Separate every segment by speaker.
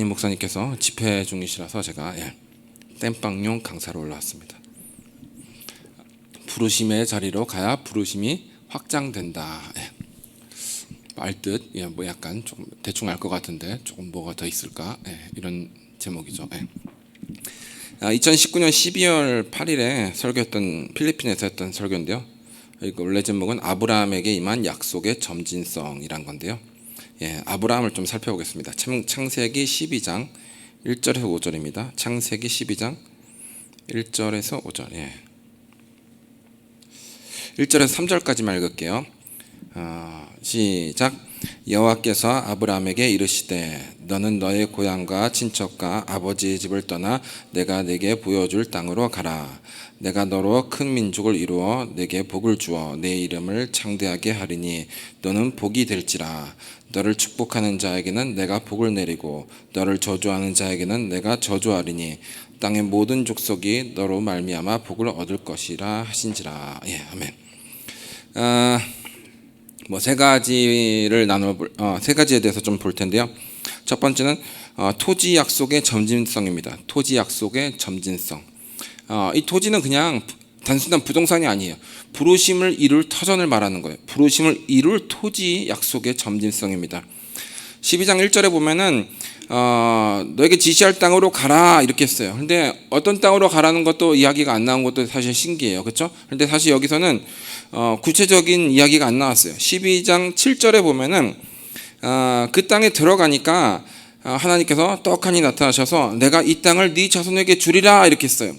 Speaker 1: 담임 목사님께서 집회 중이시라서 제가 땜빵용 강사로 올라왔습니다. 부르심의 자리로 가야 부르심이 확장된다. 말뜻 뭐 약간 조금 대충 알 것 같은데 조금 뭐가 더 있을까? 이런 제목이죠. 2019년 12월 8일에 설교했던 필리핀에서 했던 설교인데요. 이거 원래 제목은 아브라함에게 임한 약속의 점진성이란 건데요. 아브라함을 좀 살펴보겠습니다. 창세기 12장 1절에서 5절입니다. 창세기 12장 1절에서 5절. 1절에서 3절까지만 읽을게요. 시작. 여호와께서 아브라함에게 이르시되 너는 너의 고향과 친척과 아버지의 집을 떠나 내가 네게 보여줄 땅으로 가라. 내가 너로 큰 민족을 이루어 네게 복을 주어 네 이름을 창대하게 하리니 너는 복이 될지라. 너를 축복하는 자에게는 내가 복을 내리고 너를 저주하는 자에게는 내가 저주하리니 땅의 모든 족속이 너로 말미암아 복을 얻을 것이라 하신지라. 아멘. 세 가지를 세 가지에 대해서 좀 볼 텐데요. 첫 번째는 토지 약속의 점진성입니다. 토지 약속의 점진성. 이 토지는 그냥 단순한 부동산이 아니에요. 부르심을 이룰 터전을 말하는 거예요. 부르심을 이룰 토지 약속의 점진성입니다. 12장 1절에 보면은 너에게 지시할 땅으로 가라 이렇게 했어요. 근데 어떤 땅으로 가라는 것도 이야기가 안 나온 것도 사실 신기해요. 그렇죠? 근데 사실 여기서는 구체적인 이야기가 안 나왔어요. 12장 7절에 보면은 그 땅에 들어가니까 하나님께서 떡하니 나타나셔서 내가 이 땅을 네 자손에게 주리라 이렇게 했어요.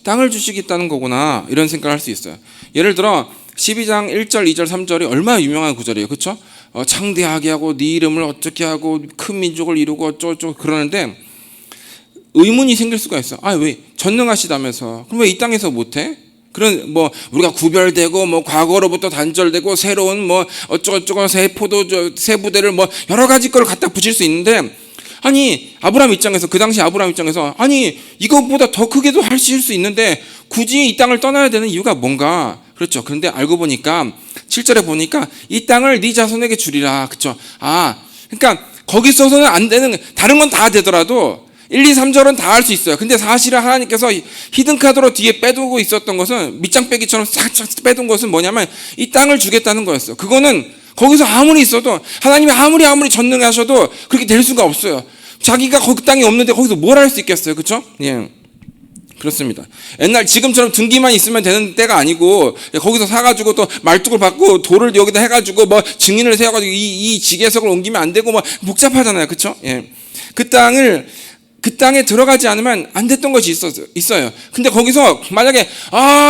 Speaker 1: 땅을 주시겠다는 거구나 이런 생각을 할 수 있어요. 예를 들어 12장 1절, 2절, 3절이 얼마나 유명한 구절이에요. 그렇죠? 창대하게 하고 네 이름을 어떻게 하고 큰 민족을 이루고 어쩌고 그러는데 의문이 생길 수가 있어. 왜 전능하시다면서 그럼 왜 이 땅에서 못해? 그런 우리가 구별되고 과거로부터 단절되고 새로운 어쩌고저쩌고 새 부대를 여러 가지 걸 갖다 붙일 수 있는데 아브라함 입장에서 그 당시 아브라함 입장에서 이것보다 더 크게도 하실 수 있는데 굳이 이 땅을 떠나야 되는 이유가 뭔가 그렇죠. 그런데 알고 보니까 7절에 보니까 이 땅을 네 자손에게 주리라. 그렇죠. 그러니까 거기 있어서는 안 되는 다른 건 다 되더라도 1, 2, 3절은 다 할 수 있어요. 근데 사실은 하나님께서 히든카드로 뒤에 빼두고 있었던 것은 밑장 빼기처럼 싹싹 빼둔 것은 뭐냐면 이 땅을 주겠다는 거였어. 그거는 거기서 아무리 있어도 하나님이 아무리 전능하셔도 그렇게 될 수가 없어요. 자기가 거기 땅이 없는데 거기서 뭘 할 수 있겠어요. 그렇죠? 그렇습니다. 옛날 지금처럼 등기만 있으면 되는 때가 아니고 거기서 사가지고 또 말뚝을 받고 돌을 여기다 해가지고 증인을 세워가지고 이 지계석을 옮기면 안 되고 복잡하잖아요. 그렇죠? 그 땅에 들어가지 않으면 안 됐던 것이 있어요. 근데 거기서 만약에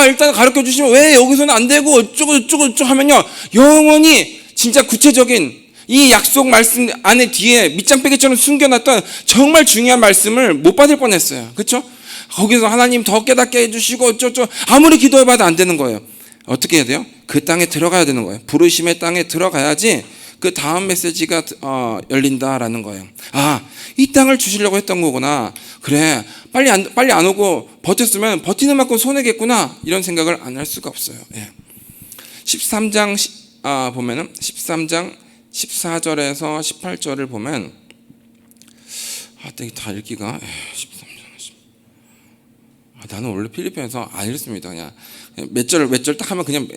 Speaker 1: 일단 가르쳐 주시면 왜 여기서는 안 되고 어쩌고 하면요 영원히 진짜 구체적인 이 약속 말씀 안에 뒤에 밑장 빼기처럼 숨겨놨던 정말 중요한 말씀을 못 받을 뻔했어요. 그렇죠? 거기서 하나님 더 깨닫게 해주시고 어쩌고 아무리 기도해봐도 안 되는 거예요. 어떻게 해야 돼요? 그 땅에 들어가야 되는 거예요. 부르심의 땅에 들어가야지 그 다음 메시지가 열린다라는 거예요. 이 땅을 주시려고 했던 거구나. 그래, 빨리 안 오고 버텼으면 버티는 만큼 손해겠구나. 이런 생각을 안 할 수가 없어요. 13장 보면은 13장 14절에서 18절을 보면 다 읽기가 13장 나는 원래 필리핀에서 안 읽습니다. 그냥 몇 절 딱 하면 그냥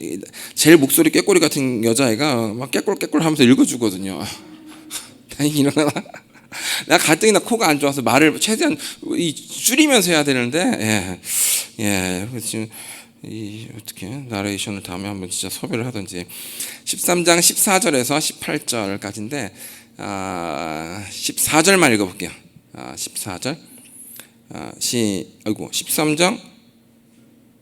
Speaker 1: 제일 목소리 깨꼬리 같은 여자애가 막 깨꼴 하면서 읽어주거든요. 일어나. 내가 가뜩이나 코가 안 좋아서 말을 최대한 줄이면서 해야 되는데 지금 어떻게 나레이션을 다음에 한번 진짜 섭외를 하든지. 13장 14절에서 18절까지인데 14절만 읽어볼게요. 14절 13장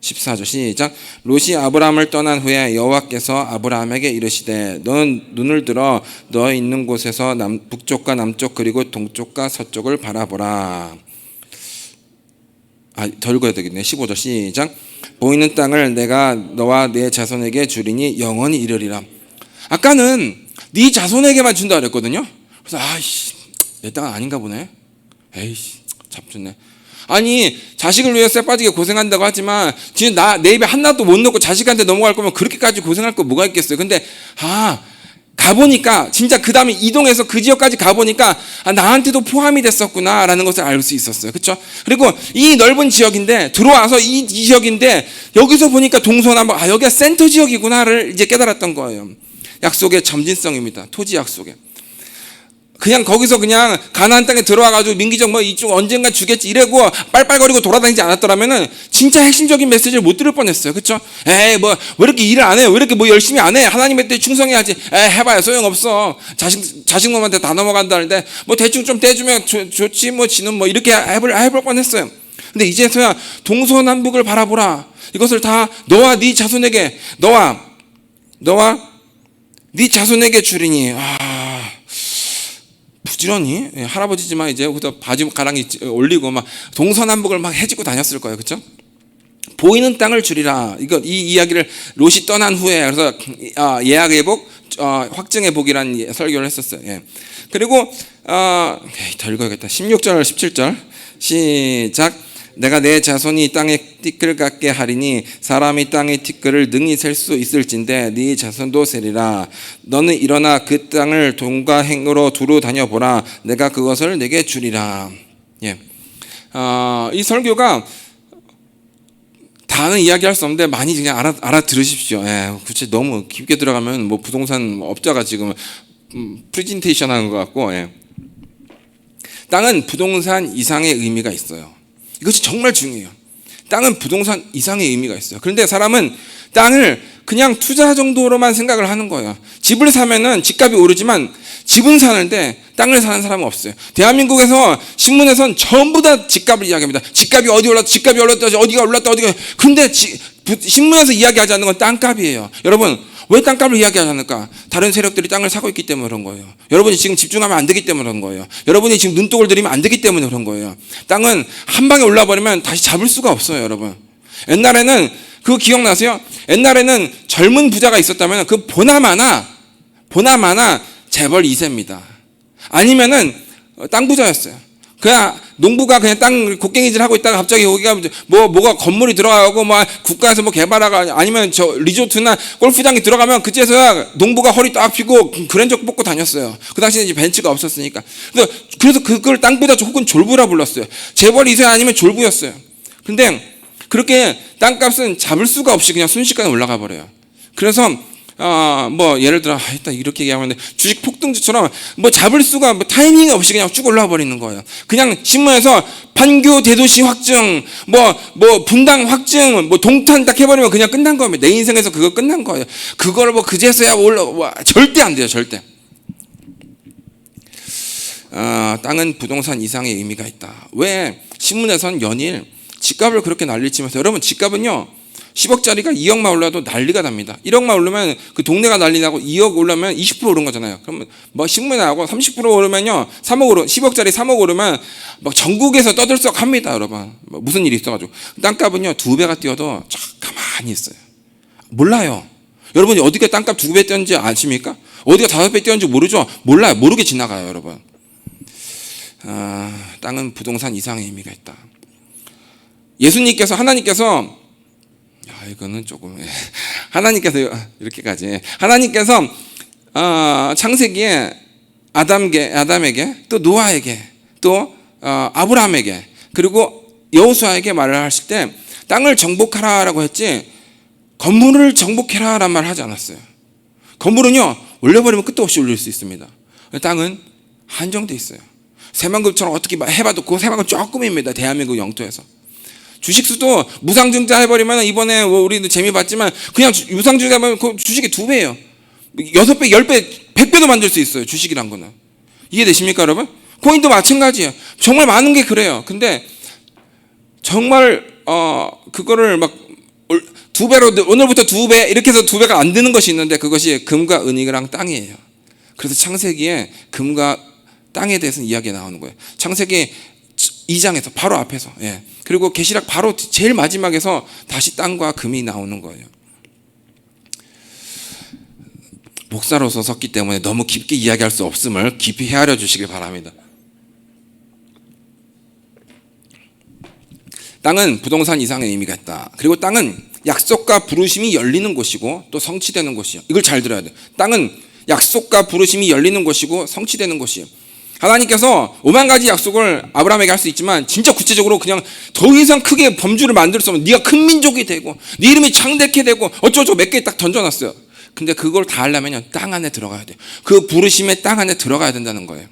Speaker 1: 14절 시작. 롯이 아브라함을 떠난 후에 여호와께서 아브라함에게 이르시되 너는 눈을 들어 너 있는 곳에서 북쪽과 남쪽 그리고 동쪽과 서쪽을 바라보라. 더 읽어야 되겠네. 15절 시작. 보이는 땅을 내가 너와 네 자손에게 주리니 영원히 이르리라. 아까는 네 자손에게만 준다 그랬거든요. 그래서 내 땅은 아닌가 보네. 잡혔네. 자식을 위해 쇠 빠지게 고생한다고 하지만 지금 내 입에 하나도 못 넣고 자식한테 넘어갈 거면 그렇게까지 고생할 거 뭐가 있겠어요. 근데 가보니까 진짜 그 다음에 이동해서 그 지역까지 가보니까 나한테도 포함이 됐었구나라는 것을 알 수 있었어요. 그렇죠? 그리고 이 넓은 지역인데 들어와서 이 지역인데 여기서 보니까 동서남북 여기가 센터 지역이구나를 이제 깨달았던 거예요. 약속의 점진성입니다. 토지 약속에. 그냥 거기서 그냥 가나안 땅에 들어와가지고 민기적 뭐 이쪽 언젠가 주겠지 이러고 빨빨거리고 돌아다니지 않았더라면은 진짜 핵심적인 메시지를 못 들을 뻔했어요. 그렇죠? 에이 뭐 왜 이렇게 일을 안 해요? 왜 이렇게 뭐 열심히 안 해? 하나님의 뜻에 충성해야지. 에이 해봐야 소용없어. 자식놈한테 다 넘어간다는데 뭐 대충 좀 떼주면 좋지 뭐 지는 뭐 이렇게 해볼 뻔했어요. 근데 이제서야 동서남북을 바라보라. 이것을 다 너와 네 자손에게 너와 네 자손에게 주리니. 부지런히 할아버지지만 이제 여기서 바지 가랑이 올리고 막 동서남북을 막 해지고 다녔을 거예요. 그렇죠? 보이는 땅을 주리라. 이 이야기를 롯이 떠난 후에 그래서 예약의 복, 확증의 복이라는 설교를 했었어요. 예. 그리고 더 읽어야겠다. 16절, 17절 시작. 내가 내 자손이 땅에 티끌 같게 하리니 사람이 땅의 티끌을 능히 셀 수 있을진데 네 자손도 세리라. 너는 일어나 그 땅을 돈과 행으로 두루 다녀보라. 내가 그것을 내게 주리라. 예. 이 설교가 다는 이야기할 수 없는데 많이 그냥 알아들으십시오. 예. 굳이 너무 깊게 들어가면 뭐 부동산 업자가 지금 프레젠테이션 하는 것 같고. 예. 땅은 부동산 이상의 의미가 있어요. 이것이 정말 중요해요. 땅은 부동산 이상의 의미가 있어요. 그런데 사람은 땅을 그냥 투자 정도로만 생각을 하는 거예요. 집을 사면은 집값이 오르지만 집은 사는데 땅을 사는 사람은 없어요. 대한민국에서 신문에선 전부 다 집값을 이야기합니다. 집값이 어디 올랐다, 집값이 올랐다, 어디가 올랐다, 어디가. 근데 신문에서 이야기하지 않는 건 땅값이에요. 여러분, 왜 땅값을 이야기하지 않을까? 다른 세력들이 땅을 사고 있기 때문에 그런 거예요. 여러분이 지금 집중하면 안 되기 때문에 그런 거예요. 여러분이 지금 눈독을 들이면 안 되기 때문에 그런 거예요. 땅은 한 방에 올라버리면 다시 잡을 수가 없어요, 여러분. 옛날에는 그거 기억나세요? 옛날에는 젊은 부자가 있었다면 그 보나마나 재벌 2세입니다. 아니면은 땅 부자였어요. 그냥 농부가 그냥 땅 곡괭이질 하고 있다가 갑자기 여기가 뭐가 건물이 들어가고 뭐 국가에서 뭐 개발하가 아니면 저 리조트나 골프장이 들어가면 그때서야 농부가 허리 딱 펴고 그랜저 뽑고 다녔어요. 그 당시에 이제 벤츠가 없었으니까. 그래서 그걸 땅 부자 혹은 졸부라 불렀어요. 재벌 2세 아니면 졸부였어요. 근데 그렇게 땅값은 잡을 수가 없이 그냥 순식간에 올라가 버려요. 그래서 뭐 예를 들어 일단 이렇게 얘기하면 주식 폭등주처럼 뭐 잡을 수가 타이밍이 없이 그냥 쭉 올라와 버리는 거예요. 그냥 신문에서 판교 대도시 확증, 뭐 분당 확증, 뭐 동탄 딱 해버리면 그냥 끝난 겁니다. 내 인생에서 그거 끝난 거예요. 그걸 뭐 그제서야 절대 안 돼요, 절대. 땅은 부동산 이상의 의미가 있다. 왜 신문에선 연일 집값을 그렇게 난리치면서 여러분 집값은요 10억짜리가 2억만 올라도 난리가 납니다. 1억만 오르면 그 동네가 난리 나고 2억 올라면 20% 오른 거잖아요. 그러면 뭐 신문에 나오고 30% 오르면요 3억 오르 10억짜리 3억 오르면 막 전국에서 떠들썩합니다, 여러분. 뭐 무슨 일이 있어가지고 땅값은요 2배가 뛰어도 가만히 있어요. 몰라요. 여러분이 어디가 땅값 2배 뛰었는지 아십니까? 어디가 5배 뛰었는지 모르죠? 몰라요. 모르게 지나가요, 여러분. 땅은 부동산 이상의 의미가 있다. 예수님께서 하나님께서 이거는 조금 하나님께서 이렇게까지 하나님께서 창세기에 아담에게 또 노아에게 또 아브라함에게 그리고 여호수아에게 말을 하실 때 땅을 정복하라라고 했지 건물을 정복해라란 말을 하지 않았어요. 건물은요 올려버리면 끝도 없이 올릴 수 있습니다. 땅은 한정돼 있어요. 새만금처럼 어떻게 해봐도 그 새만금 조금입니다. 대한민국 영토에서. 주식수도 무상증자 해버리면 이번에 우리도 재미 봤지만 그냥 무상증자 하면 그 주식이 2배예요. 6배, 10배, 100배도 만들 수 있어요. 주식이란 거는. 이해되십니까, 여러분? 코인도 마찬가지예요. 정말 많은 게 그래요. 근데 정말 그거를 막 2배로 오늘부터 2배 이렇게 해서 2배가 안 되는 것이 있는데 그것이 금과 은이랑 땅이에요. 그래서 창세기에 금과 땅에 대해서는 이야기가 나오는 거예요. 창세기 2장에서 바로 앞에서. 예. 그리고 계시록 바로 제일 마지막에서 다시 땅과 금이 나오는 거예요. 목사로서 섰기 때문에 너무 깊게 이야기할 수 없음을 깊이 헤아려 주시길 바랍니다. 땅은 부동산 이상의 의미가 있다. 그리고 땅은 약속과 부르심이 열리는 곳이고 또 성취되는 곳이요. 이걸 잘 들어야 돼요. 땅은 약속과 부르심이 열리는 곳이고 성취되는 곳이에요. 하나님께서 5만 가지 약속을 아브라함에게 할 수 있지만 진짜 구체적으로 그냥 더 이상 크게 범주를 만들 수 없는, 네가 큰 민족이 되고 네 이름이 창대케 되고 어쩌고 몇 개 딱 던져놨어요. 근데 그걸 다 하려면 땅 안에 들어가야 돼요. 그 부르심의 땅 안에 들어가야 된다는 거예요.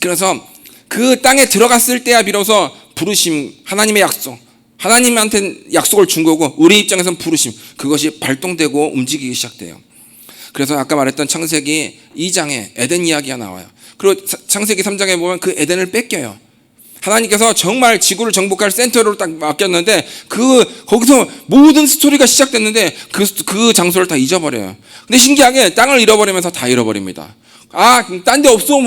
Speaker 1: 그래서 그 땅에 들어갔을 때야 비로소 부르심, 하나님의 약속, 하나님한테 약속을 준 거고 우리 입장에서는 부르심, 그것이 발동되고 움직이기 시작돼요. 그래서 아까 말했던 창세기 2장에 에덴 이야기가 나와요. 그리고 창세기 3장에 보면 그 에덴을 뺏겨요. 하나님께서 정말 지구를 정복할 센터로 딱 맡겼는데 거기서 모든 스토리가 시작됐는데 그 장소를 다 잊어버려요. 근데 신기하게 땅을 잃어버리면서 다 잃어버립니다. 딴 데 없어,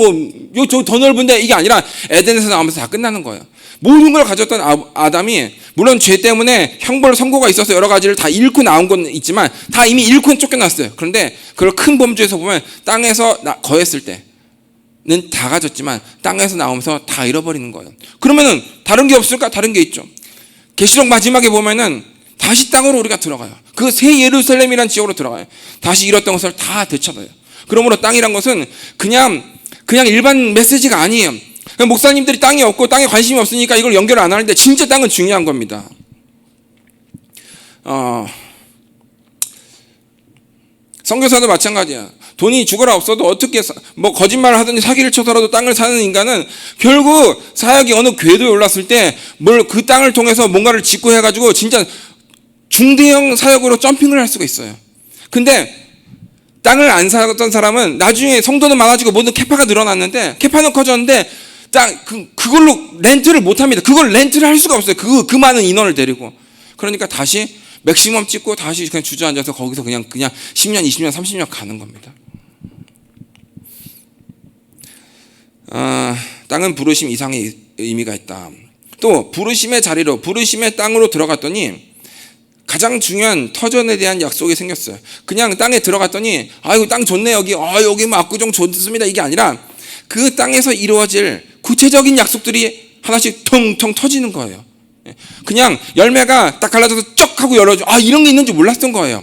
Speaker 1: 저 더 넓은데, 이게 아니라 에덴에서 나오면서 다 끝나는 거예요. 모든 걸 가졌던 아담이 물론 죄 때문에 형벌 선고가 있어서 여러 가지를 다 잃고 나온 건 있지만 다 이미 잃고 쫓겨났어요. 그런데 그걸 큰 범주에서 보면 땅에서 거했을 때는 다 가졌지만 땅에서 나오면서 다 잃어버리는 거예요. 그러면은 다른 게 없을까? 다른 게 있죠. 계시록 마지막에 보면은 다시 땅으로 우리가 들어가요. 그 새 예루살렘이라는 지역으로 들어가요. 다시 잃었던 것을 다 되찾아요. 그러므로 땅이란 것은 그냥 일반 메시지가 아니에요. 목사님들이 땅이 없고 땅에 관심이 없으니까 이걸 연결을 안 하는데 진짜 땅은 중요한 겁니다. 선교사도 마찬가지야. 돈이 죽어라 없어도 어떻게 거짓말을 하든지 사기를 쳐서라도 땅을 사는 인간은 결국 사역이 어느 궤도에 올랐을 때 그 땅을 통해서 뭔가를 짓고 해가지고 진짜 중대형 사역으로 점핑을 할 수가 있어요. 근데 땅을 안 사던 사람은 나중에 성도는 많아지고 모든 캐파가 늘어났는데 캐파는 커졌는데 그걸로 렌트를 못 합니다. 그걸 렌트를 할 수가 없어요. 그 많은 인원을 데리고. 그러니까 다시 맥시멈 찍고 다시 그냥 주저앉아서 거기서 그냥 10년, 20년, 30년 가는 겁니다. 땅은 부르심 이상의 의미가 있다. 또 부르심의 자리로, 부르심의 땅으로 들어갔더니 가장 중요한 터전에 대한 약속이 생겼어요. 그냥 땅에 들어갔더니 아이고 땅 좋네 여기, 여기 압구정 좋습니다, 이게 아니라 그 땅에서 이루어질 구체적인 약속들이 하나씩 텅텅 터지는 거예요. 그냥 열매가 딱 갈라져서 쩍 하고 열어져. 이런 게 있는지 몰랐던 거예요.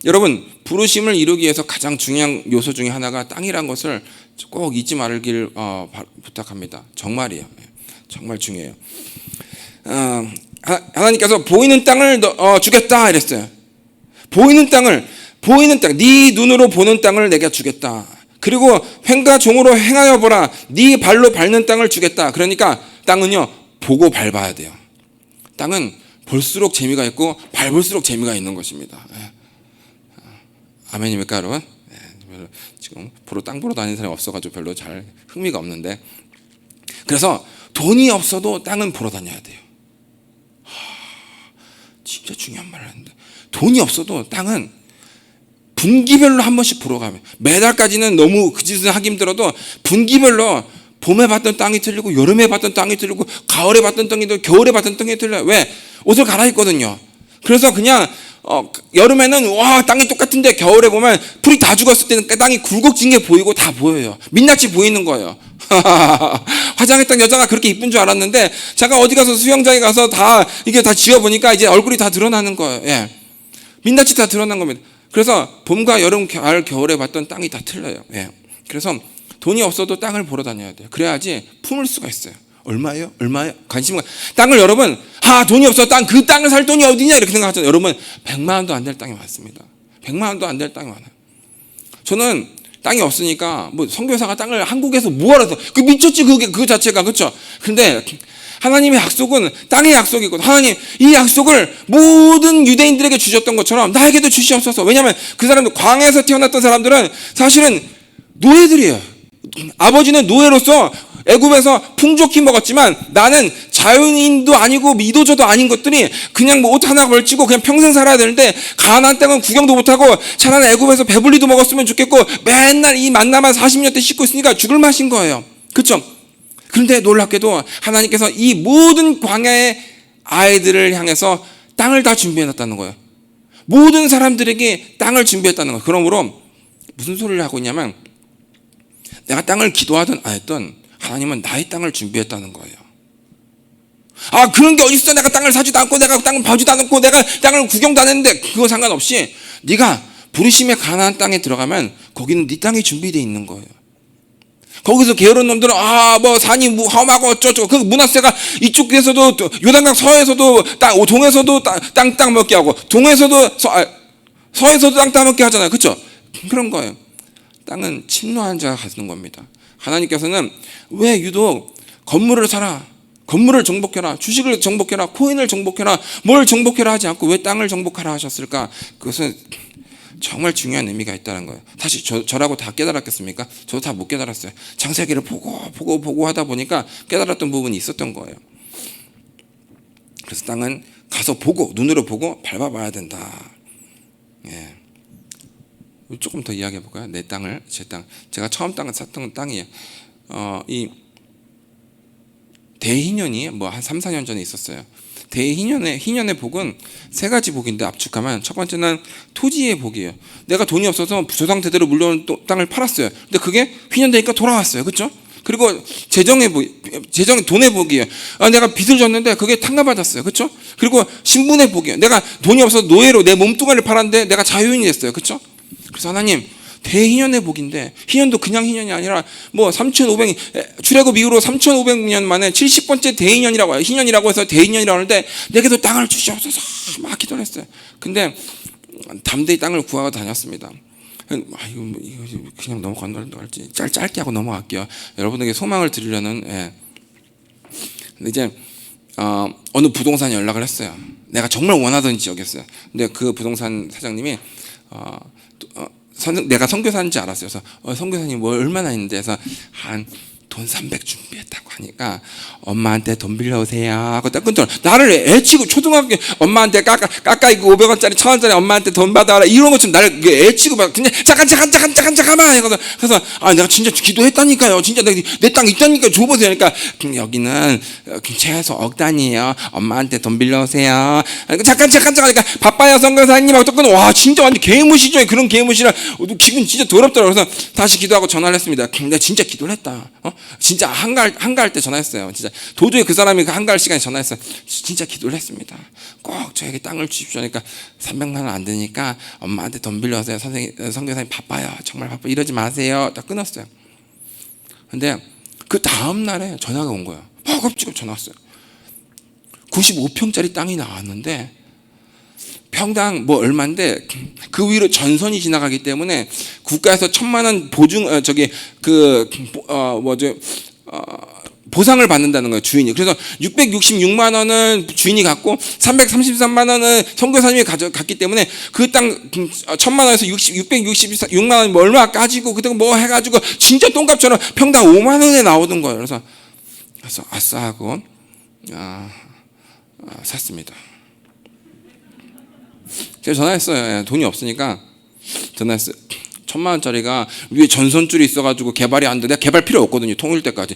Speaker 1: 여러분, 부르심을 이루기 위해서 가장 중요한 요소 중에 하나가 땅이란 것을 꼭 잊지 말길 부탁합니다. 정말이에요. 정말 중요해요. 하나님께서 보이는 땅을 주겠다 이랬어요. 보이는 땅, 네 눈으로 보는 땅을 내게 주겠다. 그리고 횡과 종으로 행하여 보라. 네 발로 밟는 땅을 주겠다. 그러니까 땅은요, 보고 밟아야 돼요. 땅은 볼수록 재미가 있고 밟을수록 재미가 있는 것입니다. 아멘입니까, 여러분? 지금 땅 보러 다니는 사람이 없어가지고 별로 잘 흥미가 없는데, 그래서 돈이 없어도 땅은 보러 다녀야 돼요. 진짜 중요한 말을 하는데, 돈이 없어도 땅은 분기별로 한 번씩 보러 가면, 매달까지는 너무 그 짓을 하기 힘들어도 분기별로 봄에 봤던 땅이 틀리고 여름에 봤던 땅이 틀리고 가을에 봤던 땅이 틀리고 겨울에 봤던 땅이 틀려요. 왜? 옷을 갈아입거든요. 그래서 그냥 여름에는 와 땅이 똑같은데 겨울에 보면 풀이 다 죽었을 때는 땅이 굴곡진 게 보이고 다 보여요. 민낯이 보이는 거예요. 화장했던 여자가 그렇게 이쁜 줄 알았는데 제가 어디 가서 수영장에 가서 이게 다 지워보니까 이제 얼굴이 다 드러나는 거예요. 예. 민낯이 다 드러난 겁니다. 그래서 봄과 여름, 가을, 겨울에 봤던 땅이 다 틀려요. 예. 그래서 돈이 없어도 땅을 보러 다녀야 돼요. 그래야지 품을 수가 있어요. 얼마예요? 관심은 땅을 여러분, 돈이 없어 그 땅을 살 돈이 어디냐 이렇게 생각하잖아요. 여러분, 100만 원도 안 될 땅이 많습니다. 100만 원도 안 될 땅이 많아요. 저는 땅이 없으니까 선교사가 땅을 한국에서 뭐하러 미쳤지 그 자체가, 그렇죠? 근데 하나님의 약속은 땅의 약속이고, 하나님 이 약속을 모든 유대인들에게 주셨던 것처럼 나에게도 주시옵소서. 왜냐하면 그 사람들, 광야에서 태어났던 사람들은 사실은 노예들이에요. 아버지는 노예로서 애굽에서 풍족히 먹었지만 나는 자연인도 아니고 이도저도 아닌 것들이 그냥 옷 하나 걸치고 그냥 평생 살아야 되는데, 가나안 땅은 구경도 못하고 차라리 애굽에서 배불리도 먹었으면 좋겠고 맨날 이 만나만 40년대 씻고 있으니까 죽을 맛인 거예요. 그렇죠? 그런데 놀랍게도 하나님께서 이 모든 광야의 아이들을 향해서 땅을 다 준비해놨다는 거예요. 모든 사람들에게 땅을 준비했다는 거예요. 그러므로 무슨 소리를 하고 있냐면, 내가 땅을 기도하든 안 했든 하나님은 나의 땅을 준비했다는 거예요. 그런 게 어딨어. 내가 땅을 사지도 않고 내가 땅을 봐주도 않고 내가 땅을 구경도 안 했는데, 그거 상관없이 네가 부르심의 가나안 땅에 들어가면 거기는 네 땅이 준비되어 있는 거예요. 거기서 게으른 놈들은 뭐 산이 험하고 어쩌고 그 므낫세가 이쪽에서도 요단강 서에서도 동에서도 땅 먹게 하고 동에서도 서에서도 땅 먹게 하잖아요. 그렇죠? 그런 거예요. 땅은 침노한 자가 가지는 겁니다. 하나님께서는 왜 유독 건물을 사라, 건물을 정복해라, 주식을 정복해라, 코인을 정복해라, 뭘 정복해라 하지 않고 왜 땅을 정복하라 하셨을까? 그것은 정말 중요한 의미가 있다는 거예요. 다시 저라고 다 깨달았겠습니까? 저도 다 못 깨달았어요. 창세기를 보고 하다 보니까 깨달았던 부분이 있었던 거예요. 그래서 땅은 가서 보고 눈으로 보고 밟아봐야 된다. 예. 조금 더 이야기해 볼까요? 내 땅을, 제 땅. 제가 처음 땅을 샀던 땅이에요. 이 대희년이 한 3, 4년 전에 있었어요. 희년의 복은 세 가지 복인데 압축하면 첫 번째는 토지의 복이에요. 내가 돈이 없어서 조상 대대로 물려온 땅을 팔았어요. 근데 그게 휘년되니까 돌아왔어요. 그렇죠? 그리고 재정의 돈의 복이에요. 내가 빚을 졌는데 그게 탕감받았어요. 그렇죠? 그리고 신분의 복이에요. 내가 돈이 없어서 노예로 내 몸뚱아리를 팔았는데 내가 자유인이 됐어요. 그렇죠? 그래서 하나님, 대희년의 복인데, 희년도 그냥 희년이 아니라 3,500 출애굽 이후로 3,500년 만에 70번째 대희년이라고 해요. 희년이라고 해서 대희년이라고 하는데 내게도 땅을 주시옵소서 막 기도를 했어요. 근데 담대히 땅을 구하고 다녔습니다. 이거 그냥 넘어갈지 짧게 하고 넘어갈게요. 여러분에게 소망을 드리려는. 근데 이제 어느 부동산에 연락을 했어요. 내가 정말 원하던 지역이었어요. 근데 그 부동산 사장님이 내가 선교사인 줄 알았어요. 그래서 선교사님 얼마나 있는데 해서 돈 300 준비했다고 하니까 엄마한테 돈 빌려오세요 하고 딱 끊더라. 나를 애치고 초등학교 엄마한테 까까이 500원짜리 1000원짜리 엄마한테 돈 받아라 이런 것처럼 나를 애치고 막 그냥 잠깐만 그래서 내가 진짜 기도했다니까요. 진짜 내 땅 있다니까 줘보세요. 그러니까 여기는 최소 억 단위예요. 엄마한테 돈 빌려오세요. 잠깐 하니까 바빠요 선교사님 하고 또 끊어. 와 진짜 완전 개무시죠. 그런 개무시라 기분 진짜 더럽더라고요. 그래서 다시 기도하고 전화를 했습니다. 내가 진짜 기도를 했다. 진짜 한가할 때 전화했어요. 진짜 도저히 그 사람이 한가할 시간에 전화했어요. 진짜 기도를 했습니다. 꼭 저에게 땅을 주십시오. 그러니까 300만 원 안 되니까 엄마한테 돈 빌려서요. 선교사님 바빠요. 정말 바빠. 이러지 마세요. 딱 끊었어요. 근데 그 다음 날에 전화가 온 거예요. 허겁지겁 전화 왔어요. 95평짜리 땅이 나왔는데 평당 얼마인데 그 위로 전선이 지나가기 때문에 국가에서 1,000만 원 보상을 받는다는 거예요. 주인이. 그래서 666만 원은 주인이 갖고 333만 원은 선교사님이 갖기 때문에 그 땅 1,000만 원에서 666만 원 얼마 가지고 그때 해가지고 진짜 똥값처럼 평당 5만 원에 나오던 거예요. 그래서 아싸 하고 샀습니다. 제가 전화했어요. 돈이 없으니까 전화했어요. 1,000만 원짜리가 위에 전선줄이 있어가지고 개발이 안 돼. 내가 개발 필요 없거든요. 통일 때까지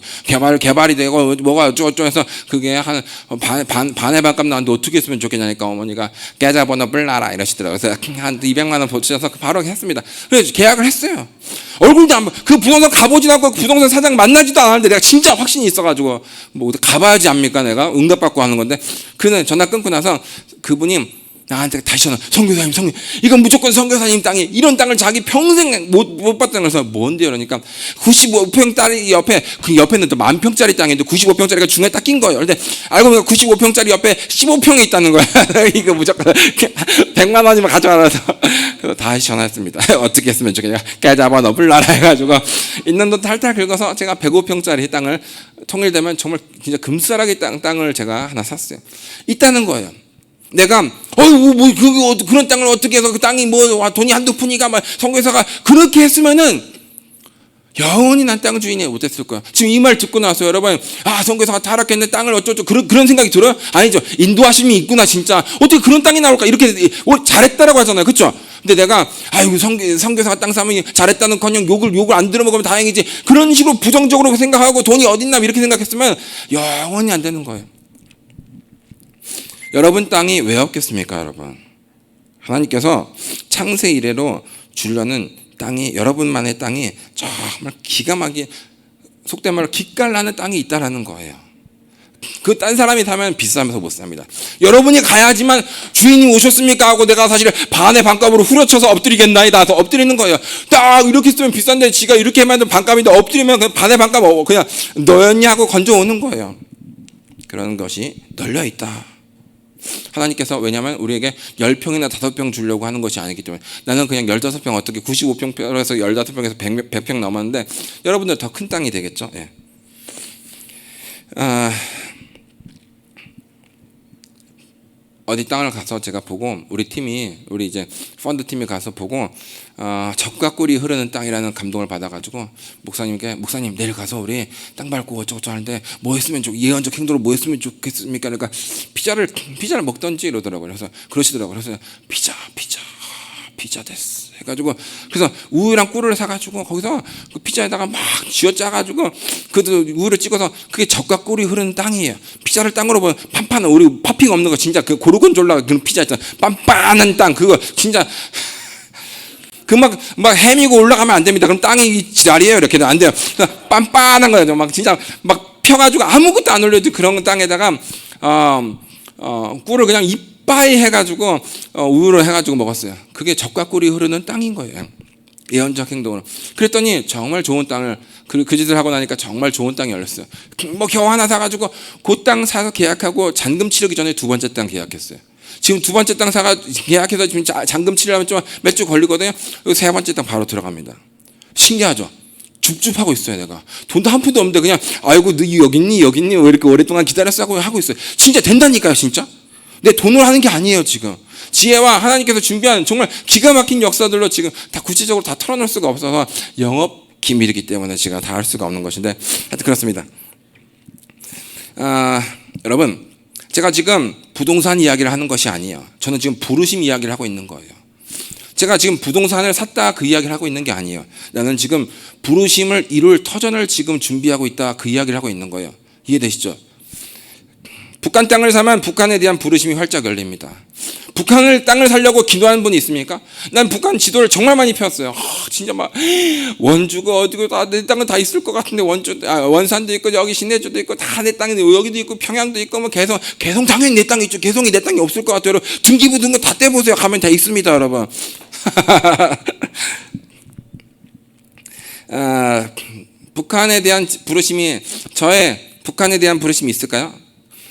Speaker 1: 개발이 되고 뭐가 어쩌고 해서 그게 한 반의 반값 나왔는데 어떻게 했으면 좋겠냐니까 어머니가 계좌번호 불러라 이러시더라고요. 그래서 한 200만 원 보셔서 바로 했습니다. 그래서 계약을 했어요. 얼굴도 안 봐. 그 부동산 가보지도 않고 그 부동산 사장 만나지도 않았는데 내가 진짜 확신이 있어가지고 가봐야지 압니까 내가 응답받고 하는 건데 그는 전화 끊고 나서 그분이 나한테 다시 전화. 선교사님 이건 무조건 선교사님 땅이 이런 땅을 자기 평생 못 봤다는 거서 뭔데요? 그러니까 95평짜리 옆에 그 옆에는 또 10,000평짜리 땅인데 95평짜리가 중간에 딱 낀 거예요. 근데 알고 보니까 95평짜리 옆에 15평이 있다는 거야. 이거 무조건 100만 원이면 가져가라서 그래서 다시 전화했습니다. 어떻게 했으면 좋겠냐. 계좌번호 불러라 해가지고 있는 돈 탈탈 긁어서 제가 105평짜리 땅을 통일되면 정말 진짜 금싸라기 땅을 제가 하나 샀어요. 있다는 거예요. 내가 그런 땅을 어떻게 해서 그 땅이 돈이 한두 푼이가 선교사가 그렇게 했으면은 영원히 난 땅 주인이 못했을 거야. 지금 이 말 듣고 나서 여러분 선교사가 타락했네 땅을 어쩌고 그런 생각이 들어요? 아니죠. 인도하심이 있구나 진짜. 어떻게 그런 땅이 나올까? 이렇게 잘했다라고 하잖아요. 그렇죠? 근데 내가 선교사가 땅 사면 잘했다는커녕 욕을 안 들어먹으면 다행이지. 그런 식으로 부정적으로 생각하고 돈이 어딨나 이렇게 생각했으면 영원히 안 되는 거예요. 여러분 땅이 왜 없겠습니까, 여러분? 하나님께서 창세 이래로 주려는 땅이 여러분만의 땅이 정말 기가 막히게 속된 말로 기깔나는 땅이 있다라는 거예요. 그 딴 사람이 사면 비싸면서 못 삽니다. 여러분이 가야지만 주인이 오셨습니까 하고 내가 사실 반의 반값으로 후려쳐서 엎드리겠나이다 해서 엎드리는 거예요. 딱 이렇게 쓰면 비싼데 지가 이렇게 만든 반값인데 엎드리면 그냥 반의 반값 그냥 너였냐 하고 건져오는 거예요. 그런 것이 널려 있다. 하나님께서 왜냐하면 우리에게 10평이나 5평 주려고 하는 것이 아니기 때문에. 나는 그냥 15평 어떻게 95평에서 15평에서 100평 넘었는데 여러분들 더 큰 땅이 되겠죠. 예. 어디 땅을 가서 제가 보고 우리 이제 펀드 팀이 가서 보고 젖과 꿀이 흐르는 땅이라는 감동을 받아가지고 목사님 내일 가서 우리 땅 밟고 어쩌고저쩌고 하는데 뭐 했으면 예언적 행동으로 뭐 했으면 좋겠습니까? 그러니까 피자를 먹던지 이러더라고요. 그래서 그러시더라고요. 그래서 피자 됐어 해가지고 그래서 우유랑 꿀을 사가지고 거기서 그 피자에다가 막 쥐어짜가지고 그 우유를 찍어서 그게 젖과 꿀이 흐르는 땅이에요. 피자를 땅으로 보면 판판 우리 팝핑 없는 거 진짜 그 고르곤졸라 그런 피자 있잖아. 빤빤한 땅 그거 진짜 그 막 헤미고 올라가면 안 됩니다. 그럼 땅이 지랄이에요. 이렇게는 안 돼요. 빤빤한 거예요. 막 진짜 막 펴가지고 아무것도 안 올려도 그런 땅에다가 꿀을 그냥 이빠이 해가지고 우유를 해가지고 먹었어요. 그게 젖과 꿀이 흐르는 땅인 거예요. 예언적 행동으로. 그랬더니 정말 좋은 땅을 그 짓을 하고 나니까 정말 좋은 땅이 열렸어요. 뭐 겨우 하나 사가지고 그 땅 사서 계약하고 잔금 치르기 전에 두 번째 땅 계약했어요. 지금 두 번째 땅 사가 계약해서 지금 잔금 치려면 좀 몇 주 걸리거든요. 세 번째 땅 바로 들어갑니다. 신기하죠? 줍줍하고 있어요. 내가 돈도 한 푼도 없는데 그냥 아이고 너 여기 있니 왜 이렇게 오랫동안 기다렸어 하고 있어요. 진짜 된다니까요. 진짜 내 돈으로 하는 게 아니에요. 지금 지혜와 하나님께서 준비한 정말 기가 막힌 역사들로 지금 다 구체적으로 다 털어놓을 수가 없어서 영업 기밀이기 때문에 제가 다 할 수가 없는 것인데 하여튼 그렇습니다. 여러분 제가 지금 부동산 이야기를 하는 것이 아니에요. 저는 지금 부르심 이야기를 하고 있는 거예요. 제가 지금 부동산을 샀다 그 이야기를 하고 있는 게 아니에요. 나는 지금 부르심을 이룰 터전을 지금 준비하고 있다 그 이야기를 하고 있는 거예요. 이해되시죠? 북한 땅을 사면 북한에 대한 부르심이 활짝 열립니다. 북한을 땅을 살려고 기도하는 분이 있습니까? 난 북한 지도를 정말 많이 펴었어요. 진짜 막 원주가 어디고 다 내 땅은 다 있을 것 같은데 원산도 있고 여기 신내주도 있고 다 내 땅인데 여기도 있고 평양도 있고 뭐 개성 당연히 내 땅이 있죠. 개성이 내 땅이 없을 것 같아요. 여러분 등기부 등거 다 떼보세요. 가면 다 있습니다, 여러분. 북한에 대한 부르심이 북한에 대한 부르심이 있을까요?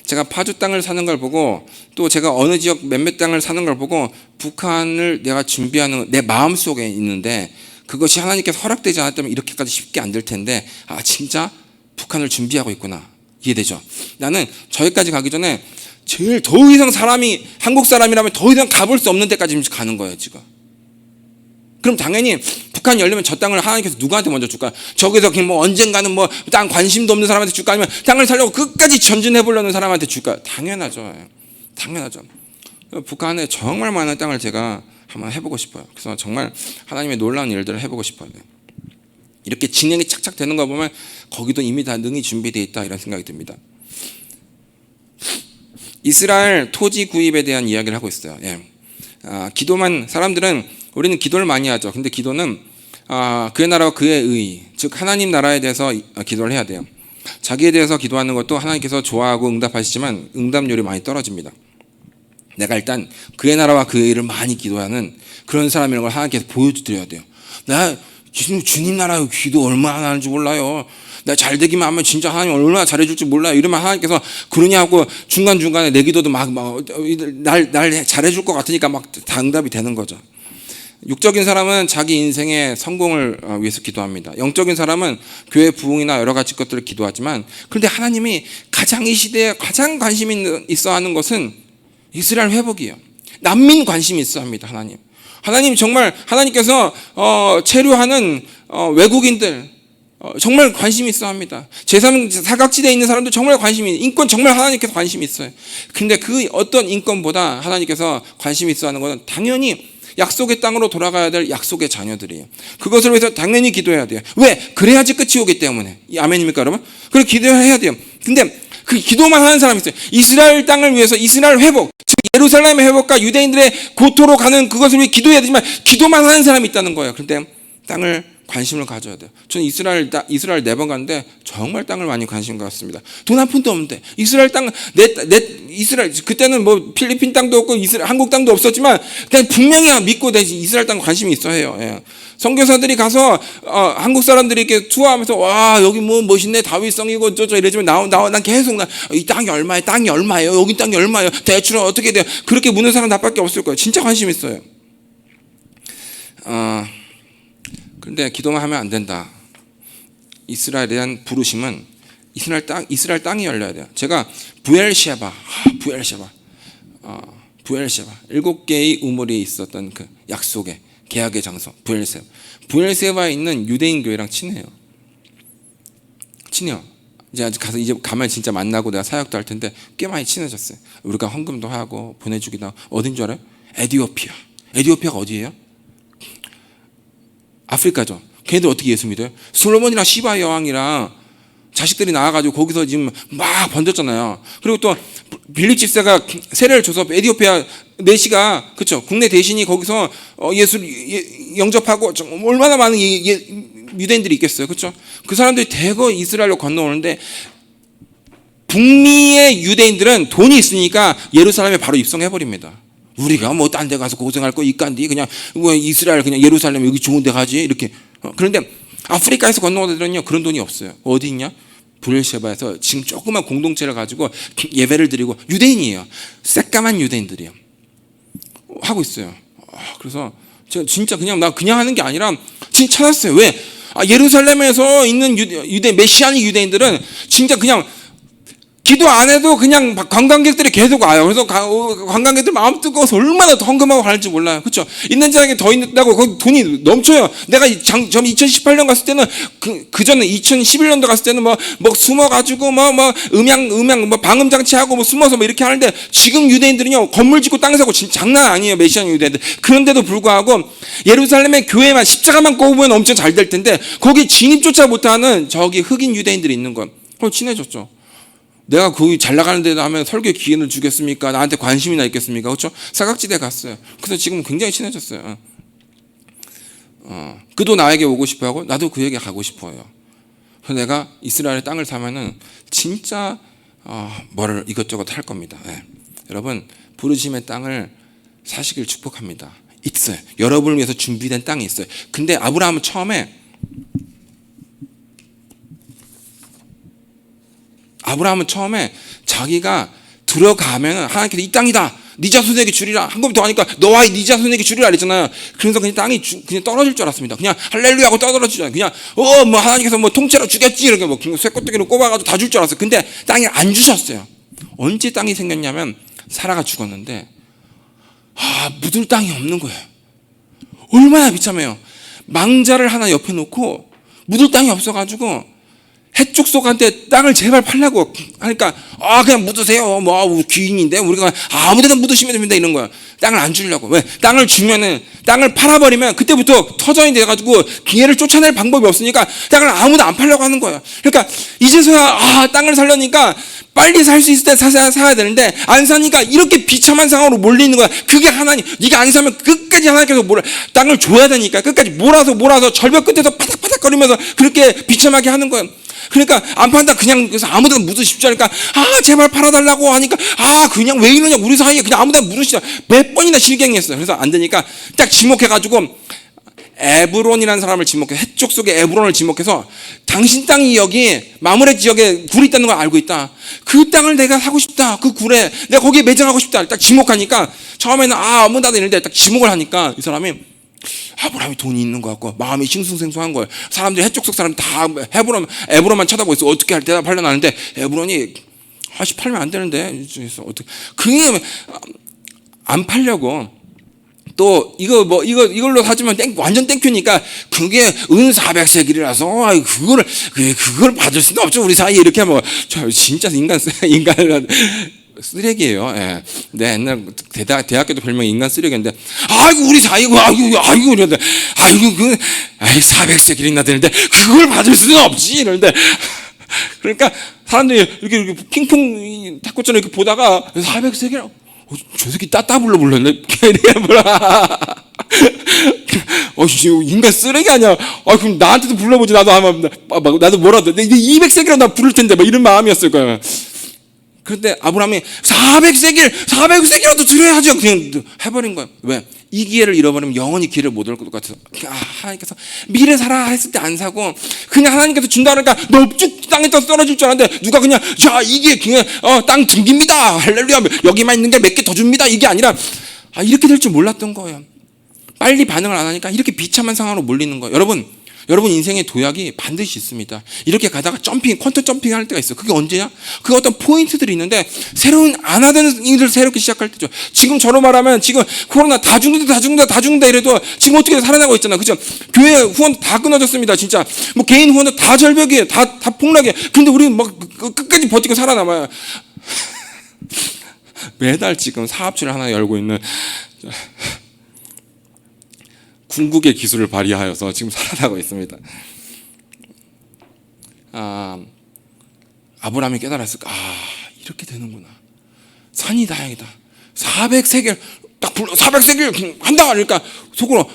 Speaker 1: 제가 파주 땅을 사는 걸 보고 또 제가 어느 지역 몇몇 땅을 사는 걸 보고 북한을 내가 준비하는 내 마음속에 있는데 그것이 하나님께서 허락되지 않았다면 이렇게까지 쉽게 안 될 텐데 진짜 북한을 준비하고 있구나. 이해되죠? 나는 저기까지 가기 전에 제일 더 이상 한국 사람이라면 더 이상 가볼 수 없는 데까지 가는 거예요. 지금. 그럼 당연히 북한이 열리면 저 땅을 하나님께서 누구한테 먼저 줄까? 저기서 그냥 뭐 언젠가는 뭐 땅 관심도 없는 사람한테 줄까? 아니면 땅을 살려고 끝까지 전진해 보려는 사람한테 줄까? 당연하죠. 북한에 정말 많은 땅을 제가 한번 해보고 싶어요. 그래서 정말 하나님의 놀라운 일들을 해보고 싶어요. 이렇게 진행이 착착 되는 거 보면 거기도 이미 다 능히 준비되어 있다 이런 생각이 듭니다. 이스라엘 토지 구입에 대한 이야기를 하고 있어요. 기도만 사람들은 우리는 기도를 많이 하죠. 근데 기도는 그의 나라와 그의 의, 즉 하나님 나라에 대해서 기도를 해야 돼요. 자기에 대해서 기도하는 것도 하나님께서 좋아하고 응답하시지만 응답률이 많이 떨어집니다. 내가 일단 그의 나라와 그의 의를 많이 기도하는 그런 사람이라는 걸 하나님께서 보여드려야 돼요. 나 주님 나라의 기도 얼마나 하는지 몰라요. 내가 잘 되기만 하면 진짜 하나님 얼마나 잘해줄지 몰라요. 이러면 하나님께서 그러냐고 중간중간에 내 기도도 날 잘해줄 것 같으니까 막 다 응답이 되는 거죠. 육적인 사람은 자기 인생의 성공을 위해서 기도합니다. 영적인 사람은 교회 부흥이나 여러 가지 것들을 기도하지만 그런데 하나님이 가장 이 시대에 가장 관심이 있어 하는 것은 이스라엘 회복이에요. 난민 관심이 있어 합니다. 하나님 정말 하나님께서 체류하는 외국인들 정말 관심이 있어 합니다. 제3사각지대에 있는 사람들 정말 인권 정말 하나님께서 관심이 있어요. 근데 그 어떤 인권보다 하나님께서 관심이 있어 하는 것은 당연히 약속의 땅으로 돌아가야 될 약속의 자녀들이에요. 그것을 위해서 당연히 기도해야 돼요. 왜? 그래야지 끝이 오기 때문에. 아멘입니까 여러분? 그래서 기도해야 돼요. 근데 그 기도만 하는 사람이 있어요. 이스라엘 땅을 위해서 이스라엘 회복, 즉 예루살렘의 회복과 유대인들의 고토로 가는 그것을 위해 기도해야 되지만 기도만 하는 사람이 있다는 거예요. 그런데 땅을 관심을 가져야 돼요. 저는 이스라엘 4번 갔는데 정말 땅을 많이 관심 갖았습니다. 돈 한 푼도 없는데 이스라엘 땅 이스라엘 그때는 뭐 필리핀 땅도 없고 한국 땅도 없었지만 그냥 분명히 믿고 이스라엘 땅 관심이 있어야 해요. 예. 선교사들이 가서 한국 사람들이 이렇게 투어하면서 와 여기 뭐 멋있네 다윗성이고 저저 이러지만 난 계속 이 땅이 얼마예요? 여기 땅이 얼마예요? 대출은 어떻게 돼요? 그렇게 묻는 사람 나밖에 없을 거예요. 진짜 관심 있어요. 그런데 기도만 하면 안 된다. 이스라엘에 대한 부르심은 이스라엘 땅이 열려야 돼요. 제가 부엘셰바 7개의 우물이 있었던 그 약속의 계약의 장소 부엘세바에 있는 유대인 교회랑 친해요. 이제 가면 진짜 만나고 내가 사역도 할 텐데 꽤 많이 친해졌어요. 우리가 헌금도 하고 보내주기도 하고. 어딘 줄 알아요? 에티오피아가 어디예요? 아프리카죠. 걔네들 어떻게 예수 믿어요? 솔로몬이랑 시바 여왕이랑 자식들이 나와가지고 거기서 지금 막 번졌잖아요. 그리고 또 빌립 집사가 세례를 줘서 에티오피아 내시가 그렇죠. 국내 대신이 거기서 예수 영접하고 얼마나 많은 유대인들이 있겠어요. 그렇죠. 그 사람들이 대거 이스라엘로 건너오는데 북미의 유대인들은 돈이 있으니까 예루살렘에 바로 입성해버립니다. 우리가 뭐 딴 데 가서 고생할 거 이간디 그냥 이스라엘 그냥 예루살렘 여기 좋은 데 가지 이렇게. 그런데 아프리카에서 건너온 애들은요 그런 돈이 없어요. 어디 있냐? 부엘셰바에서 지금 조그만 공동체를 가지고 예배를 드리고 유대인이에요. 새까만 유대인들이에요. 하고 있어요. 그래서 제가 진짜 그냥 하는 게 아니라 진짜 찾았어요. 왜? 예루살렘에서 있는 메시아닉 유대인들은 진짜 그냥 기도 안 해도 그냥 관광객들이 계속 와요. 그래서 관광객들 마음 뜨거워서 얼마나 더 헌금하고 가는지 몰라요. 그렇죠? 있는 자에게 더 있다고 거기 돈이 넘쳐요. 내가 2018년 갔을 때는 그 전에 2011년도 갔을 때는 뭐 숨어가지고 음향 방음 장치하고 뭐 숨어서 뭐 이렇게 하는데 지금 유대인들은요 건물 짓고 땅 사고 진짜 장난 아니에요. 메시아닉 유대인들. 그런데도 불구하고 예루살렘의 교회만 십자가만 꼽으면 엄청 잘 될 텐데 거기 진입조차 못하는 저기 흑인 유대인들이 있는 건 그걸 친해졌죠. 내가 거기 잘 나가는 데다 하면 설교 기회를 주겠습니까? 나한테 관심이나 있겠습니까? 그렇죠? 사각지대에 갔어요. 그래서 지금 굉장히 친해졌어요. 그도 나에게 오고 싶어하고 나도 그에게 가고 싶어요. 그래서 내가 이스라엘의 땅을 사면은 진짜 뭐를 이것저것 할 겁니다. 네. 여러분 부르심의 땅을 사시길 축복합니다. 있어요. 여러분을 위해서 준비된 땅이 있어요. 근데 아브라함은 처음에 자기가 들어가면 하나님께서 이 땅이다. 네 자손에게 주리라. 한 번 더 하니까 너와 네 자손에게 주리라 그랬잖아요. 그래서 그냥 땅이 그냥 떨어질 줄 알았습니다. 그냥 할렐루야 하고 떨어지잖아요. 그냥 뭐 하나님께서 뭐 통째로 주겠지 이렇게 뭐 쇠꼬뚜기로 꼽아가지고 다 줄 줄 알았어요. 근데 땅이 안 주셨어요. 언제 땅이 생겼냐면 사라가 죽었는데 묻을 땅이 없는 거예요. 얼마나 비참해요. 망자를 하나 옆에 놓고 묻을 땅이 없어가지고 해족속한테 땅을 제발 팔라고 하니까 그냥 묻으세요. 뭐 귀인인데 우리가 아무데나 묻으시면 됩니다 이런 거야. 땅을 안 주려고. 왜? 땅을 주면은 땅을 팔아버리면 그때부터 터전이 돼가지고 기회를 쫓아낼 방법이 없으니까 땅을 아무도 안 팔려고 하는 거야. 그러니까 이제서야 땅을 살려니까 빨리 살 수 있을 때 사야 되는데 안 사니까 이렇게 비참한 상황으로 몰리는 거야. 그게 하나님. 네가 안 사면 끝까지 하나님께서 땅을 줘야 되니까 끝까지 몰아서 절벽 끝에서 파닥파닥거리면서 그렇게 비참하게 하는 거야. 그러니까 안 판다 그냥 그래서 아무데나 묻으십시오 하니까 제발 팔아달라고 하니까 그냥 왜 이러냐 우리 사이에 그냥 아무데나 묻으시자 몇 번이나 실갱했어요. 그래서 안 되니까 딱 지목해가지고 에브론이라는 사람을 지목해서 해쪽 속에 에브론을 지목해서 당신 땅이 여기 마므레 지역에 굴이 있다는 걸 알고 있다. 그 땅을 내가 사고 싶다. 그 굴에 내가 거기에 매장하고 싶다. 딱 지목하니까 처음에는 아무나 이런데 딱 지목을 하니까 이 사람이 아브라함이 돈이 있는 것 같고 마음이 싱숭생숭한 거예요. 사람들이 해쪽 속 사람이 다 에브론만 쳐다보고 있어. 어떻게 할 대답하려고 하는데 에브론이 팔면 안 되는데 어떻게 그게 안 팔려고 또 이걸로 사주면 완전 땡큐니까 그게 은 400세겔이라서 그걸 받을 수는 없죠. 우리 사이에 이렇게 하면 진짜 인간 쓰레기예요. 예. 내 옛날 대학교도 별명이 인간 쓰레기인데, 우리 사이고, 이러는데, 400세겔이나 되는데, 그걸 받을 수는 없지, 이러는데. 그러니까, 사람들이 이렇게 핑퐁 탁구처럼 이렇게 보다가, 400세겔, 저 새끼 따따블로 불렀네. 이렇게 뭐라. 인간 쓰레기 아니야. 그럼 나한테도 불러보지. 나도 뭐라도 200세겔로 나 부를 텐데 막 이런 마음이었을 거야. 그런데 아브라함이 400세겔이라도 드려야죠. 그냥 해버린 거야. 왜? 이 기회를 잃어버리면 영원히 기회를 못 얻을 것 같아서. 하나님께서 미래 사라 했을 때 안 사고 그냥 하나님께서 준다 그러니까 넙죽 땅에 떨어질 줄 알았는데 누가 그냥 자 이게 그냥 땅 등깁니다. 할렐루야. 여기만 있는 게 몇 개 더 줍니다. 이게 아니라 이렇게 될 줄 몰랐던 거예요. 빨리 반응을 안 하니까 이렇게 비참한 상황으로 몰리는 거예요. 여러분 인생의 도약이 반드시 있습니다. 이렇게 가다가 퀀터 점핑 할 때가 있어요. 그게 언제냐? 그게 어떤 포인트들이 있는데 새로운 안 하던 일을 새롭게 시작할 때죠. 지금 저로 말하면 지금 코로나 다 죽는다 이래도 지금 어떻게 살아나고 있잖아. 그죠? 교회 후원 다 끊어졌습니다. 진짜 뭐 개인 후원도 다 절벽이에요. 다 폭락이에요. 근데 우리 막 끝까지 버티고 살아남아요. 매달 지금 사업체를 하나 열고 있는 궁극의 기술을 발휘하여서 지금 살아나고 있습니다. 아브라함이 깨달았을까? 이렇게 되는구나. 산이 다행이다. 400세겔 딱 불러 400세겔 한다 그러니까 속으로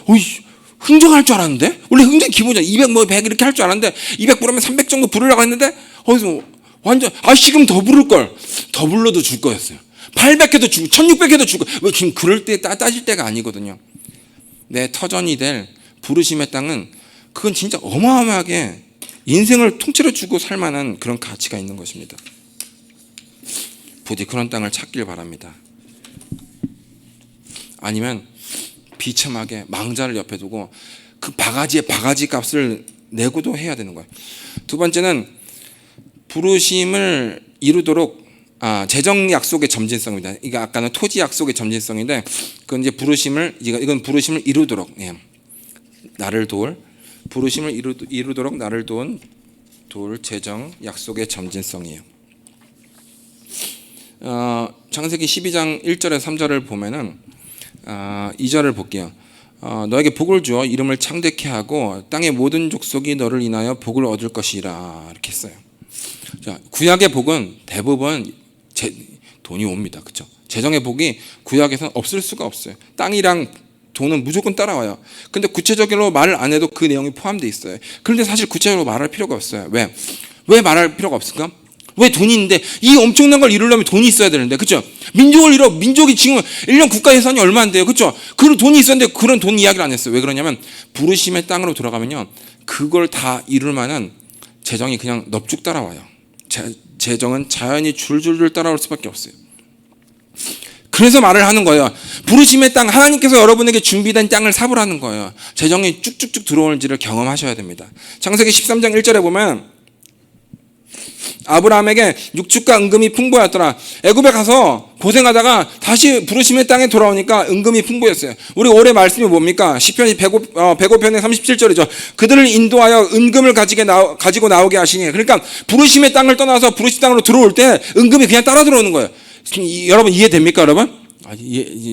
Speaker 1: 흥정할 줄 알았는데 원래 흥정 기본이야. 200 뭐 100 이렇게 할 줄 알았는데 200 부르면 300 정도 부르려고 했는데 거기서 완전 지금 더 부를 걸. 더 불러도 줄 거였어요. 800 해도 주고 1600 해도 주고 왜 지금 그럴 때 따질 때가 아니거든요. 내 터전이 될 부르심의 땅은 그건 진짜 어마어마하게 인생을 통째로 주고 살 만한 그런 가치가 있는 것입니다. 부디 그런 땅을 찾길 바랍니다. 아니면 비참하게 망자를 옆에 두고 그 바가지 값을 내고도 해야 되는 거예요. 두 번째는 부르심을 이루도록 재정 약속의 점진성입니다. 이게 아까는 토지 약속의 점진성인데, 그건 이제 이건 부르심을 이루도록, 나를 도울, 부르심을 이루도록 나를 도울 재정 약속의 점진성이에요. 창세기 12장 1절에 3절을 보면은 2절을 볼게요. 너에게 복을 주어 이름을 창대케 하고 땅의 모든 족속이 너를 인하여 복을 얻을 것이라 이렇게 했어요. 자, 구약의 복은 대부분 돈이 옵니다. 그렇죠? 재정의 복이 구약에서는 없을 수가 없어요. 땅이랑 돈은 무조건 따라와요. 근데 구체적으로 말을 안 해도 그 내용이 포함되어 있어요. 그런데 사실 구체적으로 말할 필요가 없어요. 왜 말할 필요가 없을까? 왜 돈이 있는데 이 엄청난 걸 이루려면 돈이 있어야 되는데, 그렇죠? 민족이 지금 1년 국가 예산이 얼마 안 돼요. 그렇죠? 그런 돈이 있었는데 그런 돈 이야기를 안 했어요. 왜 그러냐면 부르심의 땅으로 들어가면요, 그걸 다 이룰 만한 재정이 그냥 넙죽 따라와요. 재정은 자연히 줄줄줄 따라올 수밖에 없어요. 그래서 말을 하는 거예요. 부르심의 땅, 하나님께서 여러분에게 준비된 땅을 사보라는 거예요. 재정이 쭉쭉쭉 들어올지를 경험하셔야 됩니다. 창세기 13장 1절에 보면 아브라함에게 육축과 은금이 풍부하였더라. 애굽에 가서 고생하다가 다시 부르심의 땅에 돌아오니까 은금이 풍부했어요. 우리 올해 말씀이 뭡니까? 시편이 105편의 37절이죠. 그들을 인도하여 은금을 가지고 나오게 하시니. 그러니까 부르심의 땅을 떠나서 부르심 땅으로 들어올 때 은금이 그냥 따라 들어오는 거예요. 여러분 이해됩니까, 여러분?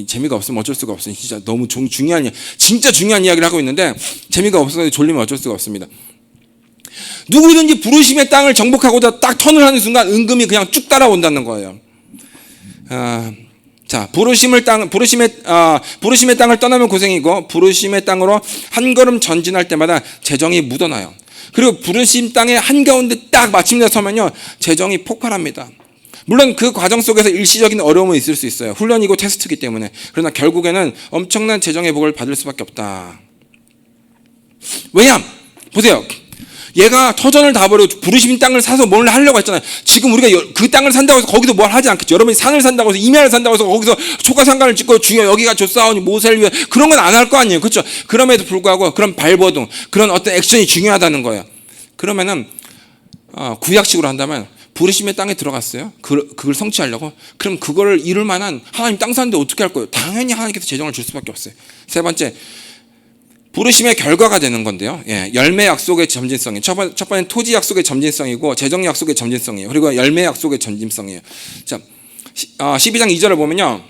Speaker 1: 재미가 없으면 어쩔 수가 없어요. 진짜 너무 진짜 중요한 이야기를 하고 있는데 재미가 없어서 졸리면 어쩔 수가 없습니다. 누구든지 부르심의 땅을 정복하고자 딱 턴을 하는 순간 은금이 그냥 쭉 따라온다는 거예요. 자, 부르심의 땅을 떠나면 고생이고 부르심의 땅으로 한 걸음 전진할 때마다 재정이 묻어나요. 그리고 부르심 땅의 한가운데 딱 마침내 서면요, 재정이 폭발합니다. 물론 그 과정 속에서 일시적인 어려움은 있을 수 있어요. 훈련이고 테스트이기 때문에. 그러나 결국에는 엄청난 재정의 복을 받을 수밖에 없다. 왜냐? 보세요. 얘가 터전을 다 버리고 부르심 땅을 사서 뭘 하려고 했잖아요. 지금 우리가 그 땅을 산다고 해서 거기서 뭘 하지 않겠죠. 여러분이 산을 산다고 해서 임야를 산다고 해서 거기서 초가상관을 짓고 주여 여기가 좋사오니 모세를 위해 그런 건 안 할 거 아니에요. 그렇죠? 그럼에도 불구하고 그런 발버둥, 그런 어떤 액션이 중요하다는 거예요. 그러면은 구약식으로 한다면 부르심의 땅에 들어갔어요. 그걸 성취하려고. 그럼 그거를 이룰 만한, 하나님 땅 사는데 어떻게 할 거예요? 당연히 하나님께서 재정을 줄 수밖에 없어요. 세 번째, 부르심의 결과가 되는 건데요. 열매 약속의 점진성이 첫 번째는 토지 약속의 점진성이고 재정 약속의 점진성이에요. 그리고 열매 약속의 점진성이에요. 자, 12장 2절을 보면요.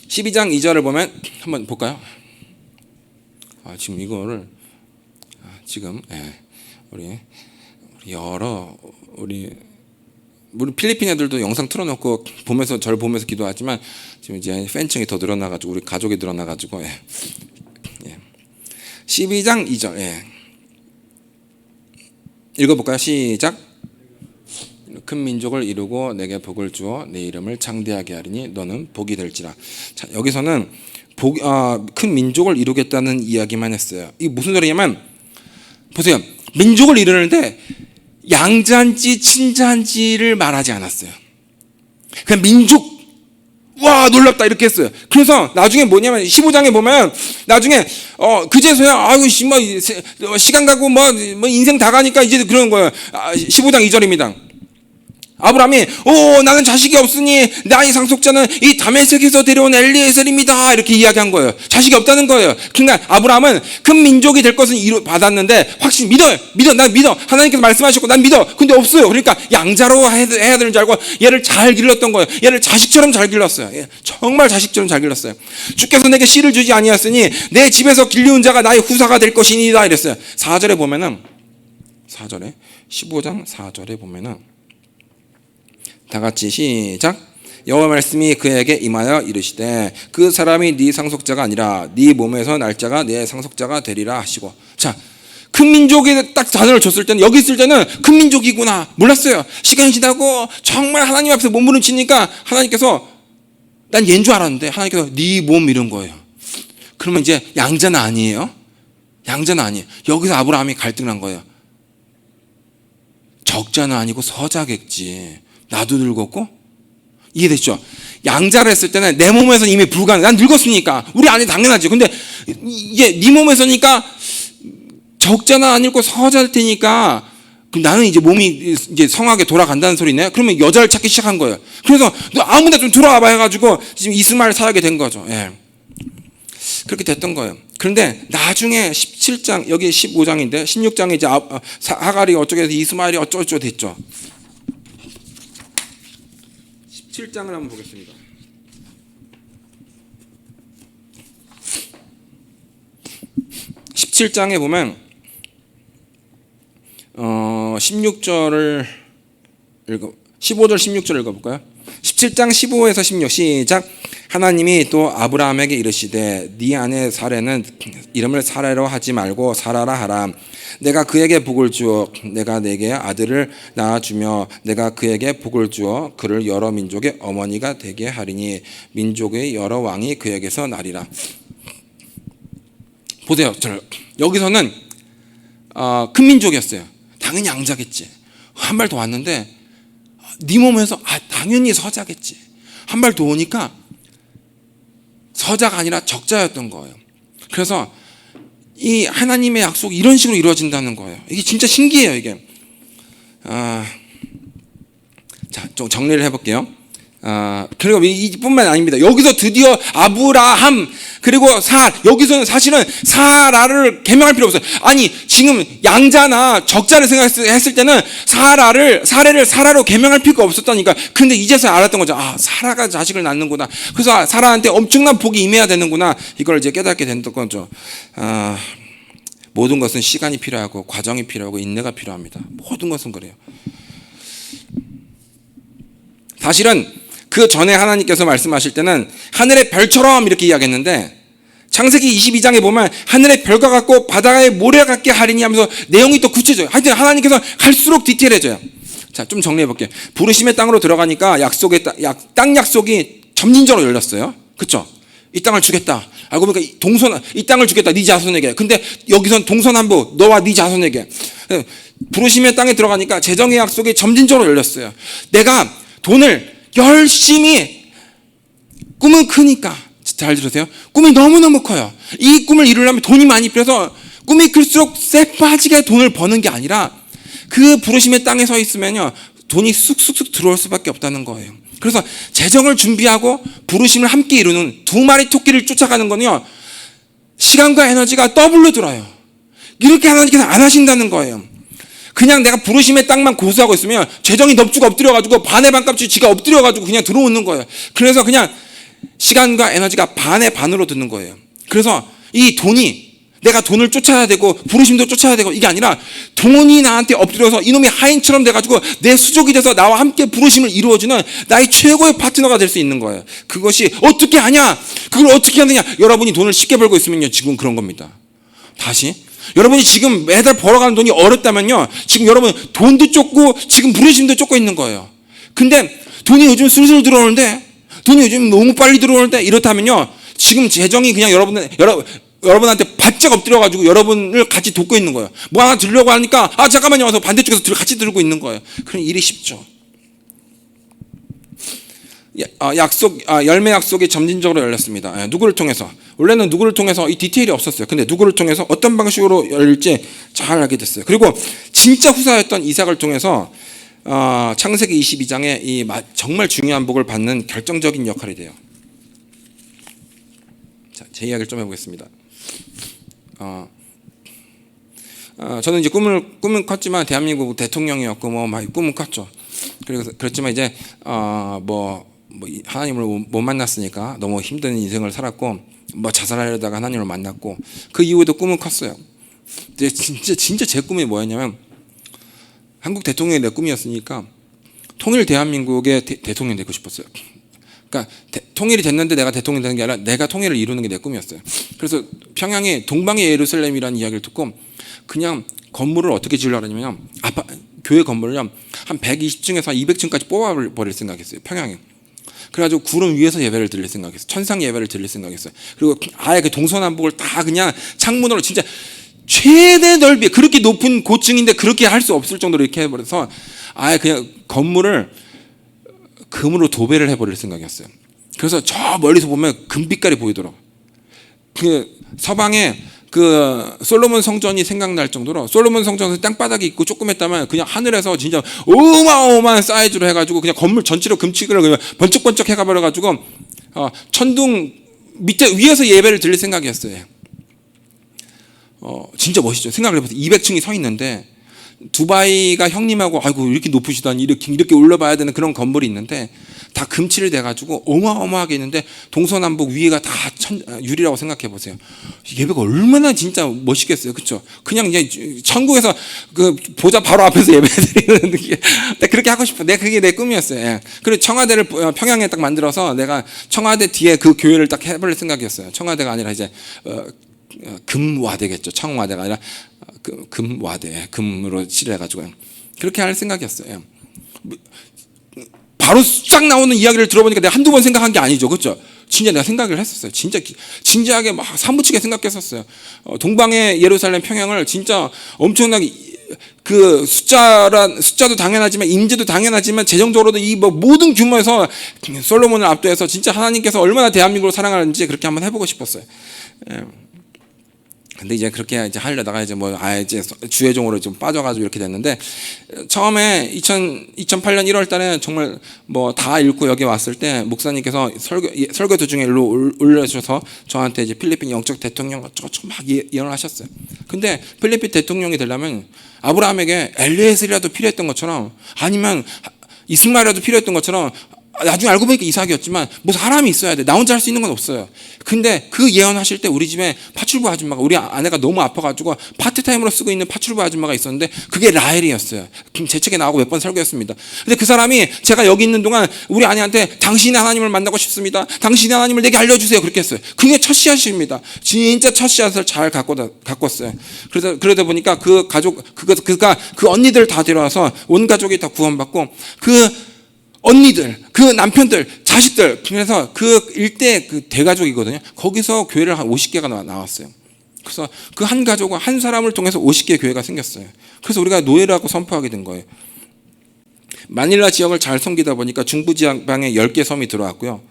Speaker 1: 12장 2절을 보면 한번 볼까요? 지금 이거를 지금 우리 필리핀 애들도 영상 틀어놓고 저를 보면서 기도하지만 지금 이제 팬층이 더 늘어나가지고 우리 가족이 늘어나가지고 12장 2절. 예. 읽어볼까요? 시작. 큰 민족을 이루고 내게 복을 주어 내 이름을 창대하게 하리니 너는 복이 될지라. 자, 여기서는 큰 민족을 이루겠다는 이야기만 했어요. 이게 무슨 소리냐면, 보세요. 민족을 이루는데 양자인지 친자인지를 말하지 않았어요. 그냥 민족, 와 놀랍다 이렇게 했어요. 그래서 나중에 뭐냐면 15장에 보면 나중에 그제서야 아유 시간 가고 뭐 인생 다 가니까 이제 그런 거예요. 15장 2절입니다. 아브라함이 나는 자식이 없으니 나의 상속자는 이 다메섹에서 데려온 엘리에셀입니다 이렇게 이야기한 거예요. 자식이 없다는 거예요. 그러니까 아브라함은 큰 민족이 될 것은 받았는데 확실히 난 믿어 하나님께서 말씀하셨고 난 믿어. 근데 없어요. 그러니까 양자로 해야 되는 줄 알고 얘를 잘 길렀던 거예요. 얘를 자식처럼 잘 길렀어요. 정말 자식처럼 잘 길렀어요. 주께서 내게 씨를 주지 아니하였으니 내 집에서 길리운 자가 나의 후사가 될 것이니이다 이랬어요. 4절에 보면은 15장 4절에 보면은 다 같이 시작. 여호와 말씀이 그에게 임하여 이르시되 그 사람이 네 상속자가 아니라 네 몸에서 날 자가 내 상속자가 되리라 하시고. 자, 큰 민족에 딱 단어를 줬을 때는 여기 있을 때는 큰 민족이구나 몰랐어요. 시간이 지나고 정말 하나님 앞에서 몸부림치니까 하나님께서 난 얘인 줄 알았는데 하나님께서 네 몸 이런 거예요. 그러면 이제 양자는 아니에요. 양자는 아니에요. 여기서 아브라함이 갈등한 거예요. 적자는 아니고 서자겠지. 나도 늙었고. 이해됐죠? 양자를 했을 때는 내 몸에서는 이미 불가능. 난 늙었으니까 우리 안에 당연하지. 근데 이제 네 몸에서니까 적자는 아니고 서자일 테니까 나는 이제 몸이 이제 성하게 돌아간다는 소리네. 그러면 여자를 찾기 시작한 거예요. 그래서 너 아무나 좀 들어와봐 해가지고 지금 이스마엘 사게 된 거죠. 예. 그렇게 됐던 거예요. 그런데 나중에 17장 여기 15장인데 16장에 이제 하갈이 어쩌게 해서 이스마엘이 어쩌고저쩌고 됐죠. 17장을 한번 보겠습니다. 17장에 보면 15절 16절 읽어볼까요? 17장 15에서 16 시작. 하나님이 또 아브라함에게 이르시되 네 아내 사레는 이름을 사레로 하지 말고 사라라 하라. 내가 그에게 복을 주어 내가 내게 아들을 낳아주며 내가 그에게 복을 주어 그를 여러 민족의 어머니가 되게 하리니 민족의 여러 왕이 그에게서 나리라. 보세요. 여기서는 큰 민족이었어요. 당연히 양자겠지. 한 발 더 왔는데 네 몸에서 당연히 서자겠지. 한 발 더 오니까 서자가 아니라 적자였던 거예요. 그래서 이 하나님의 약속이 이런 식으로 이루어진다는 거예요. 이게 진짜 신기해요. 이게 자, 좀 정리를 해볼게요. 그리고 이뿐만 아닙니다. 여기서 드디어 아브라함 그리고 여기서는 사실은 사라를 계명할 필요 없어요. 아니 지금 양자나 적자를 생각했을 때는 사레를 사라로 계명할 필요가 없었다니까. 근데 이제서 알았던 거죠. 사라가 자식을 낳는구나. 그래서 사라한테 엄청난 복이 임해야 되는구나. 이걸 이제 깨닫게 된 거죠. 모든 것은 시간이 필요하고 과정이 필요하고 인내가 필요합니다. 모든 것은 그래요. 사실은 그 전에 하나님께서 말씀하실 때는 하늘의 별처럼 이렇게 이야기했는데 창세기 22장에 보면 하늘의 별과 같고 바다의 모래 같게 하리니 하면서 내용이 또 구체적이에요. 하여튼 하나님께서 갈수록 디테일해져요. 자, 좀 정리해 볼게요. 부르심의 땅으로 들어가니까 땅 약속이 점진적으로 열렸어요. 그렇죠? 이 땅을 주겠다. 알고 보니까 이 땅을 주겠다. 네 자손에게. 근데 여기선 동서남북 너와 네 자손에게. 부르심의 땅에 들어가니까 재정의 약속이 점진적으로 열렸어요. 내가 돈을 열심히 꿈은 크니까 잘 들으세요. 꿈이 너무너무 커요. 이 꿈을 이루려면 돈이 많이 필요해서 꿈이 클수록 쎄빠지게 돈을 버는 게 아니라 그 부르심의 땅에 서 있으면요 돈이 쑥쑥쑥 들어올 수밖에 없다는 거예요. 그래서 재정을 준비하고 부르심을 함께 이루는 두 마리 토끼를 쫓아가는 거는요 시간과 에너지가 더블로 들어요. 이렇게 하나님께서 안 하신다는 거예요. 그냥 내가 부르심의 땅만 고수하고 있으면 재정이 넙죽 엎드려가지고 반의 반값이 지가 엎드려가지고 그냥 들어오는 거예요. 그래서 그냥 시간과 에너지가 반의 반으로 드는 거예요. 그래서 이 돈이 내가 돈을 쫓아야 되고 부르심도 쫓아야 되고 이게 아니라 돈이 나한테 엎드려서 이놈이 하인처럼 돼가지고 내 수족이 돼서 나와 함께 부르심을 이루어주는 나의 최고의 파트너가 될 수 있는 거예요. 그것이 어떻게 하냐? 그걸 어떻게 하느냐? 여러분이 돈을 쉽게 벌고 있으면요 지금 그런 겁니다. 다시? 여러분이 지금 매달 벌어가는 돈이 어렵다면요, 지금 여러분 돈도 쫓고 지금 부르심도 쫓고 있는 거예요. 근데 돈이 요즘 슬슬 들어오는데, 돈이 요즘 너무 빨리 들어오는데, 이렇다면요 지금 재정이 그냥 여러분한테 바짝 엎드려가지고 여러분을 같이 돕고 있는 거예요. 뭐 하나 들려고 하니까 잠깐만요 와서 반대쪽에서 같이 들고 있는 거예요. 그럼 일이 쉽죠. 열매 약속이 점진적으로 열렸습니다. 누구를 통해서? 원래는 누구를 통해서 이 디테일이 없었어요. 근데 누구를 통해서 어떤 방식으로 열릴지 잘 알게 됐어요. 그리고 진짜 후사였던 이삭을 통해서 창세기 22장에 이 정말 중요한 복을 받는 결정적인 역할이 돼요. 자, 제 이야기를 좀 해보겠습니다. 저는 이제 꿈은 컸지만 대한민국 대통령이었고 막 꿈은 컸죠. 그렇지만 이제 하나님을 못 만났으니까 너무 힘든 인생을 살았고 자살하려다가 하나님을 만났고 그 이후에도 꿈은 컸어요. 근데 진짜 제 꿈이 뭐였냐면, 한국 대통령이 내 꿈이었으니까 통일 대한민국의 대통령이 되고 싶었어요. 그러니까 통일이 됐는데 내가 대통령이 되는 게 아니라 내가 통일을 이루는 게 내 꿈이었어요. 그래서 평양에 동방의 예루살렘이라는 이야기를 듣고 그냥 건물을 어떻게 지으려고 하냐면 교회 건물을요 한 120층에서 200층까지 뽑아버릴 생각했어요. 평양에. 그래가지고 구름 위에서 예배를 드릴 생각했어요. 천상 예배를 드릴 생각했어요. 그리고 아예 그 동서남북을 다 그냥 창문으로 진짜 최대 넓이, 그렇게 높은 고층인데 그렇게 할 수 없을 정도로 이렇게 해버려서 아예 그냥 건물을 금으로 도배를 해버릴 생각이었어요. 그래서 저 멀리서 보면 금빛깔이 보이더라고요. 그 서방에 그 솔로몬 성전이 생각날 정도로, 솔로몬 성전에서 땅바닥이 있고 조금 했다면 그냥 하늘에서 진짜 어마어마한 사이즈로 해가지고 그냥 건물 전체로 금치기를 그냥 번쩍번쩍 해가버려가지고 천둥 밑에 위에서 예배를 드릴 생각이었어요. 진짜 멋있죠. 생각을 해보세요. 200층이 서 있는데 두바이가 형님하고 아이고 이렇게 높으시다니 이렇게 올라봐야 되는 그런 건물이 있는데 다 금칠을 돼가지고 어마어마하게 있는데 동서남북 위에가 다 유리라고 생각해 보세요. 예배가 얼마나 진짜 멋있겠어요, 그렇죠? 그냥 이제 천국에서 그 보좌 바로 앞에서 예배드리는 게 그렇게 하고 싶어. 그게 내 꿈이었어요. 예. 그리고 청와대를 평양에 딱 만들어서 내가 청와대 뒤에 그 교회를 딱 해볼 생각이었어요. 청와대가 아니라 이제 금와대겠죠. 청와대가 아니라 금와대, 금으로 칠해가지고 그렇게 할 생각이었어요. 바로 싹 나오는 이야기를 들어보니까 내가 한두 번 생각한 게 아니죠, 그렇죠? 진짜 내가 생각을 했었어요. 진짜 진지하게 막 사무치게 생각했었어요. 동방의 예루살렘 평양을 진짜 엄청나게 그 숫자도 당연하지만 임재도 당연하지만 재정적으로도 이 모든 규모에서 솔로몬을 압도해서 진짜 하나님께서 얼마나 대한민국을 사랑하는지 그렇게 한번 해보고 싶었어요. 근데 이제 그렇게 이제 하려다가 이제 이제 주의종으로 좀 빠져가지고 이렇게 됐는데, 처음에 2008년 1월 달에 정말 다 읽고 여기 왔을 때 목사님께서 설교 도중에 일로 올려주셔서 저한테 이제 필리핀 영적 대통령 막 예언을 하셨어요. 근데 필리핀 대통령이 되려면 아브라함에게 엘리에셀이라도 필요했던 것처럼, 아니면 이스마엘이라도 필요했던 것처럼, 나중에 알고 보니까 이삭이었지만 사람이 있어야 돼. 나 혼자 할 수 있는 건 없어요. 근데 그 예언하실 때 우리 집에 파출부 아줌마가, 우리 아내가 너무 아파가지고 파트타임으로 쓰고 있는 파출부 아줌마가 있었는데 그게 라헬이었어요. 제 책에 나오고 몇 번 설교했습니다. 근데 그 사람이 제가 여기 있는 동안 우리 아내한테 당신이 하나님을 만나고 싶습니다. 당신이 하나님을 내게 알려주세요. 그렇게 했어요. 그게 첫 씨앗입니다. 진짜 첫 씨앗을 잘 가꿨어요. 그래서 그러다 보니까 그 언니들 다 데려와서 온 가족이 다 구원받고, 그 언니들, 그 남편들, 자식들, 그래서 그 일대 그 대가족이거든요. 거기서 교회를 한 50개가 나왔어요. 그래서 그 한 가족은 한 사람을 통해서 50개의 교회가 생겼어요. 그래서 우리가 노예라고 선포하게 된 거예요. 마닐라 지역을 잘 섬기다 보니까 중부지방에 10개 섬이 들어왔고요.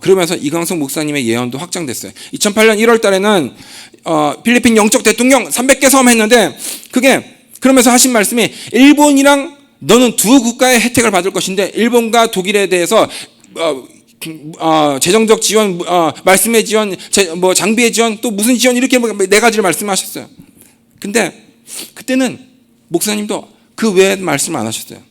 Speaker 1: 그러면서 이광석 목사님의 예언도 확장됐어요. 2008년 1월 달에는 필리핀 영적 대통령 300개 섬 했는데, 그러면서 하신 말씀이 일본이랑 너는 두 국가의 혜택을 받을 것인데, 일본과 독일에 대해서 재정적 지원, 말씀의 지원, 장비의 지원, 또 무슨 지원, 이렇게 네 가지를 말씀하셨어요. 근데 그때는 목사님도 그 외에 말씀을 안 하셨어요.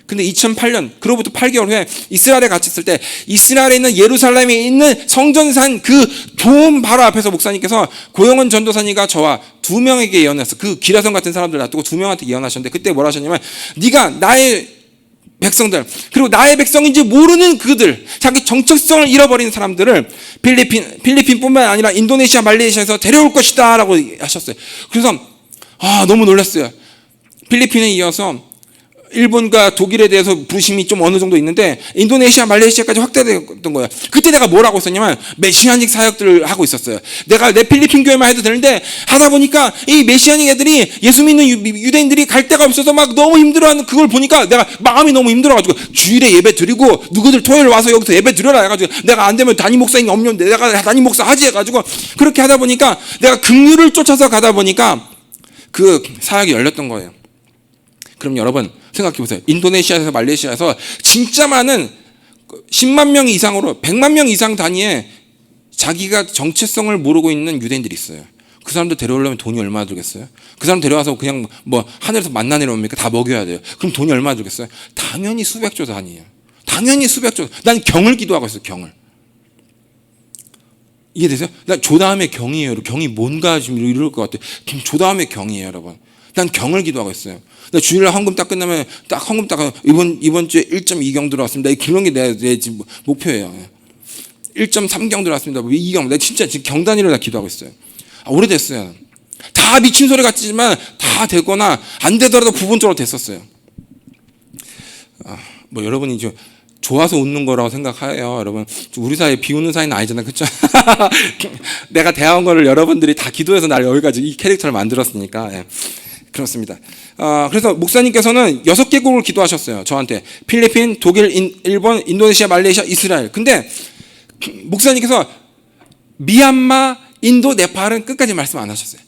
Speaker 1: 근데 2008년, 그로부터 8개월 후에 이스라엘에 갇혔을 때, 이스라엘에 있는 예루살렘에 있는 성전산 그 돔 바로 앞에서 목사님께서 고영원 전도사님과 저와 2명에게 예언했어. 그 기라성 같은 사람들 놔두고 2명한테 예언하셨는데, 그때 뭐라 하셨냐면, 네가 나의 백성들, 그리고 나의 백성인지 모르는 그들, 자기 정체성을 잃어버린 사람들을 필리핀뿐만 아니라 인도네시아, 말레이시아에서 데려올 것이다 라고 하셨어요. 그래서 너무 놀랐어요. 필리핀에 이어서 일본과 독일에 대해서 부심이 좀 어느 정도 있는데 인도네시아, 말레이시아까지 확대됐던 거예요. 그때 내가 뭐라고 했었냐면 메시아닉 사역들을 하고 있었어요. 내가 내 필리핀 교회만 해도 되는데 하다 보니까 이 메시아닉 애들이 예수 믿는 유대인들이 갈 데가 없어서 막 너무 힘들어하는 그걸 보니까 내가 마음이 너무 힘들어가지고 주일에 예배 드리고 누구들 토요일 와서 여기서 예배 드려라 해가지고 내가 안 되면 담임 목사님 없는데 내가 담임 목사 하지 해가지고 그렇게 하다 보니까 내가 긍휼을 쫓아서 가다 보니까 그 사역이 열렸던 거예요. 그럼 여러분 생각해 보세요. 인도네시아에서 말레이시아에서 진짜 많은 10만 명 이상으로 100만 명 이상 단위의 자기가 정체성을 모르고 있는 유대인들이 있어요. 그 사람들 데려오려면 돈이 얼마나 들겠어요? 그 사람 데려와서 그냥 뭐 하늘에서 만나 내려옵니까? 다 먹여야 돼요. 그럼 돈이 얼마나 들겠어요? 당연히 수백조 단위예요. 당연히 수백조. 난 경을 기도하고 있어요. 경을. 이해되세요? 난 조 다음에 경이에요. 경이 뭔가 지금 이럴 것 같아요. 조 다음에 경이에요, 여러분. 난 경을 기도하고 있어요. 나 주일날 헌금 딱 끝나면 딱 헌금 딱 이번 주에 1.2경 들어왔습니다. 그런 게 내 지금 목표예요. 1.3경 들어왔습니다. 2경. 내가 진짜 지금 경단위로 다 기도하고 있어요. 오래됐어요. 다 미친 소리 같지만 다 되거나 안 되더라도 부분적으로 됐었어요. 뭐 여러분이 좀 좋아서 웃는 거라고 생각해요. 여러분 우리 사이에 비웃는 사이는 아니잖아요. 그렇죠? 내가 대한 거를 여러분들이 다 기도해서 날 여기까지 이 캐릭터를 만들었으니까. 예. 그렇습니다. 그래서 목사님께서는 6개국을 기도하셨어요. 저한테 필리핀, 독일, 일본, 인도네시아, 말레이시아, 이스라엘. 근데 목사님께서 미얀마, 인도, 네팔은 끝까지 말씀 안 하셨어요.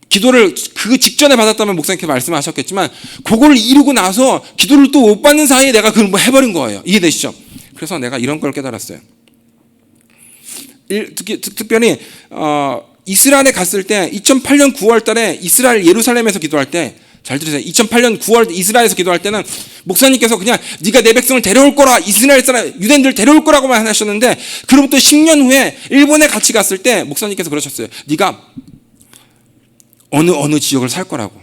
Speaker 1: 기도를 그 직전에 받았다면 목사님께서 말씀하셨겠지만 그걸 이루고 나서 기도를 또 못 받는 사이에 내가 그걸 뭐 해버린 거예요. 이해되시죠? 그래서 내가 이런 걸 깨달았어요. 특별히 이스라엘에 갔을 때 2008년 9월 달에 이스라엘 예루살렘에서 기도할 때 잘 들으세요. 2008년 9월 이스라엘에서 기도할 때는 목사님께서 그냥 네가 내 백성을 데려올 거라, 이스라엘 사람 유대인들 데려올 거라고만 하셨는데 그로부터 10년 후에 일본에 같이 갔을 때 목사님께서 그러셨어요. 네가 어느 지역을 살 거라고.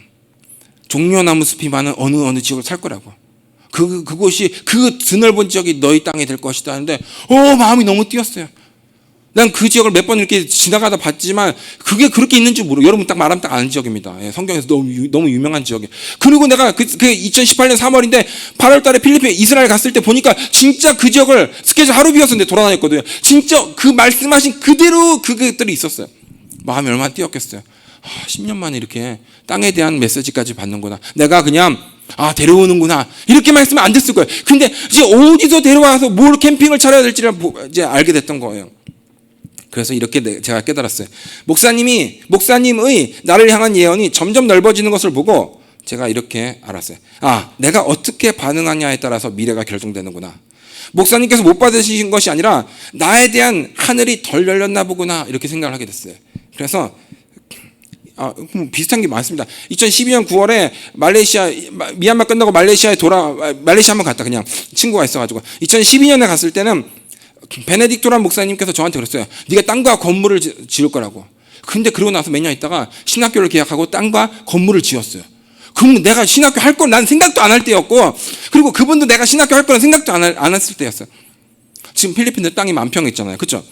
Speaker 1: 종려나무 숲이 많은 어느 지역을 살 거라고. 그곳이 그 드넓은 지역이 너희 땅이 될 것이다 하는데 마음이 너무 뛰었어요. 난 그 지역을 몇 번 이렇게 지나가다 봤지만 그게 그렇게 있는지 여러분 딱 말하면 딱 아는 지역입니다. 예, 성경에서 너무 유명한 지역이에요. 그리고 내가 그 2018년 3월인데 8월 달에 필리핀 이스라엘 갔을 때 보니까 진짜 그 지역을 스케줄 하루 비웠었는데 돌아다녔거든요. 진짜 그 말씀하신 그대로 그것들이 있었어요. 마음이 얼마나 뛰었겠어요. 10년 만에 이렇게 땅에 대한 메시지까지 받는구나. 내가 그냥 데려오는구나 이렇게만 했으면 안 됐을 거예요. 근데 이제 어디서 데려와서 뭘 캠핑을 차려야 될지를 이제 알게 됐던 거예요. 그래서 이렇게 제가 깨달았어요. 목사님의 나를 향한 예언이 점점 넓어지는 것을 보고 제가 이렇게 알았어요. 내가 어떻게 반응하냐에 따라서 미래가 결정되는구나. 목사님께서 못 받으신 것이 아니라 나에 대한 하늘이 덜 열렸나 보구나 이렇게 생각을 하게 됐어요. 그래서 비슷한 게 많습니다. 2012년 9월에 미얀마 끝나고 말레이시아 한번 갔다 그냥 친구가 있어가지고 2012년에 갔을 때는 베네딕토란 목사님께서 저한테 그랬어요. 네가 땅과 건물을 지을 거라고. 근데 그러고 나서 몇 년 있다가 신학교를 계약하고 땅과 건물을 지었어요. 그럼 내가 신학교 할 건 난 생각도 안 할 때였고 그리고 그분도 내가 신학교 할 거는 생각도 안 했을 때였어요. 지금 필리핀들 땅이 10,000평 있잖아요. 그렇죠?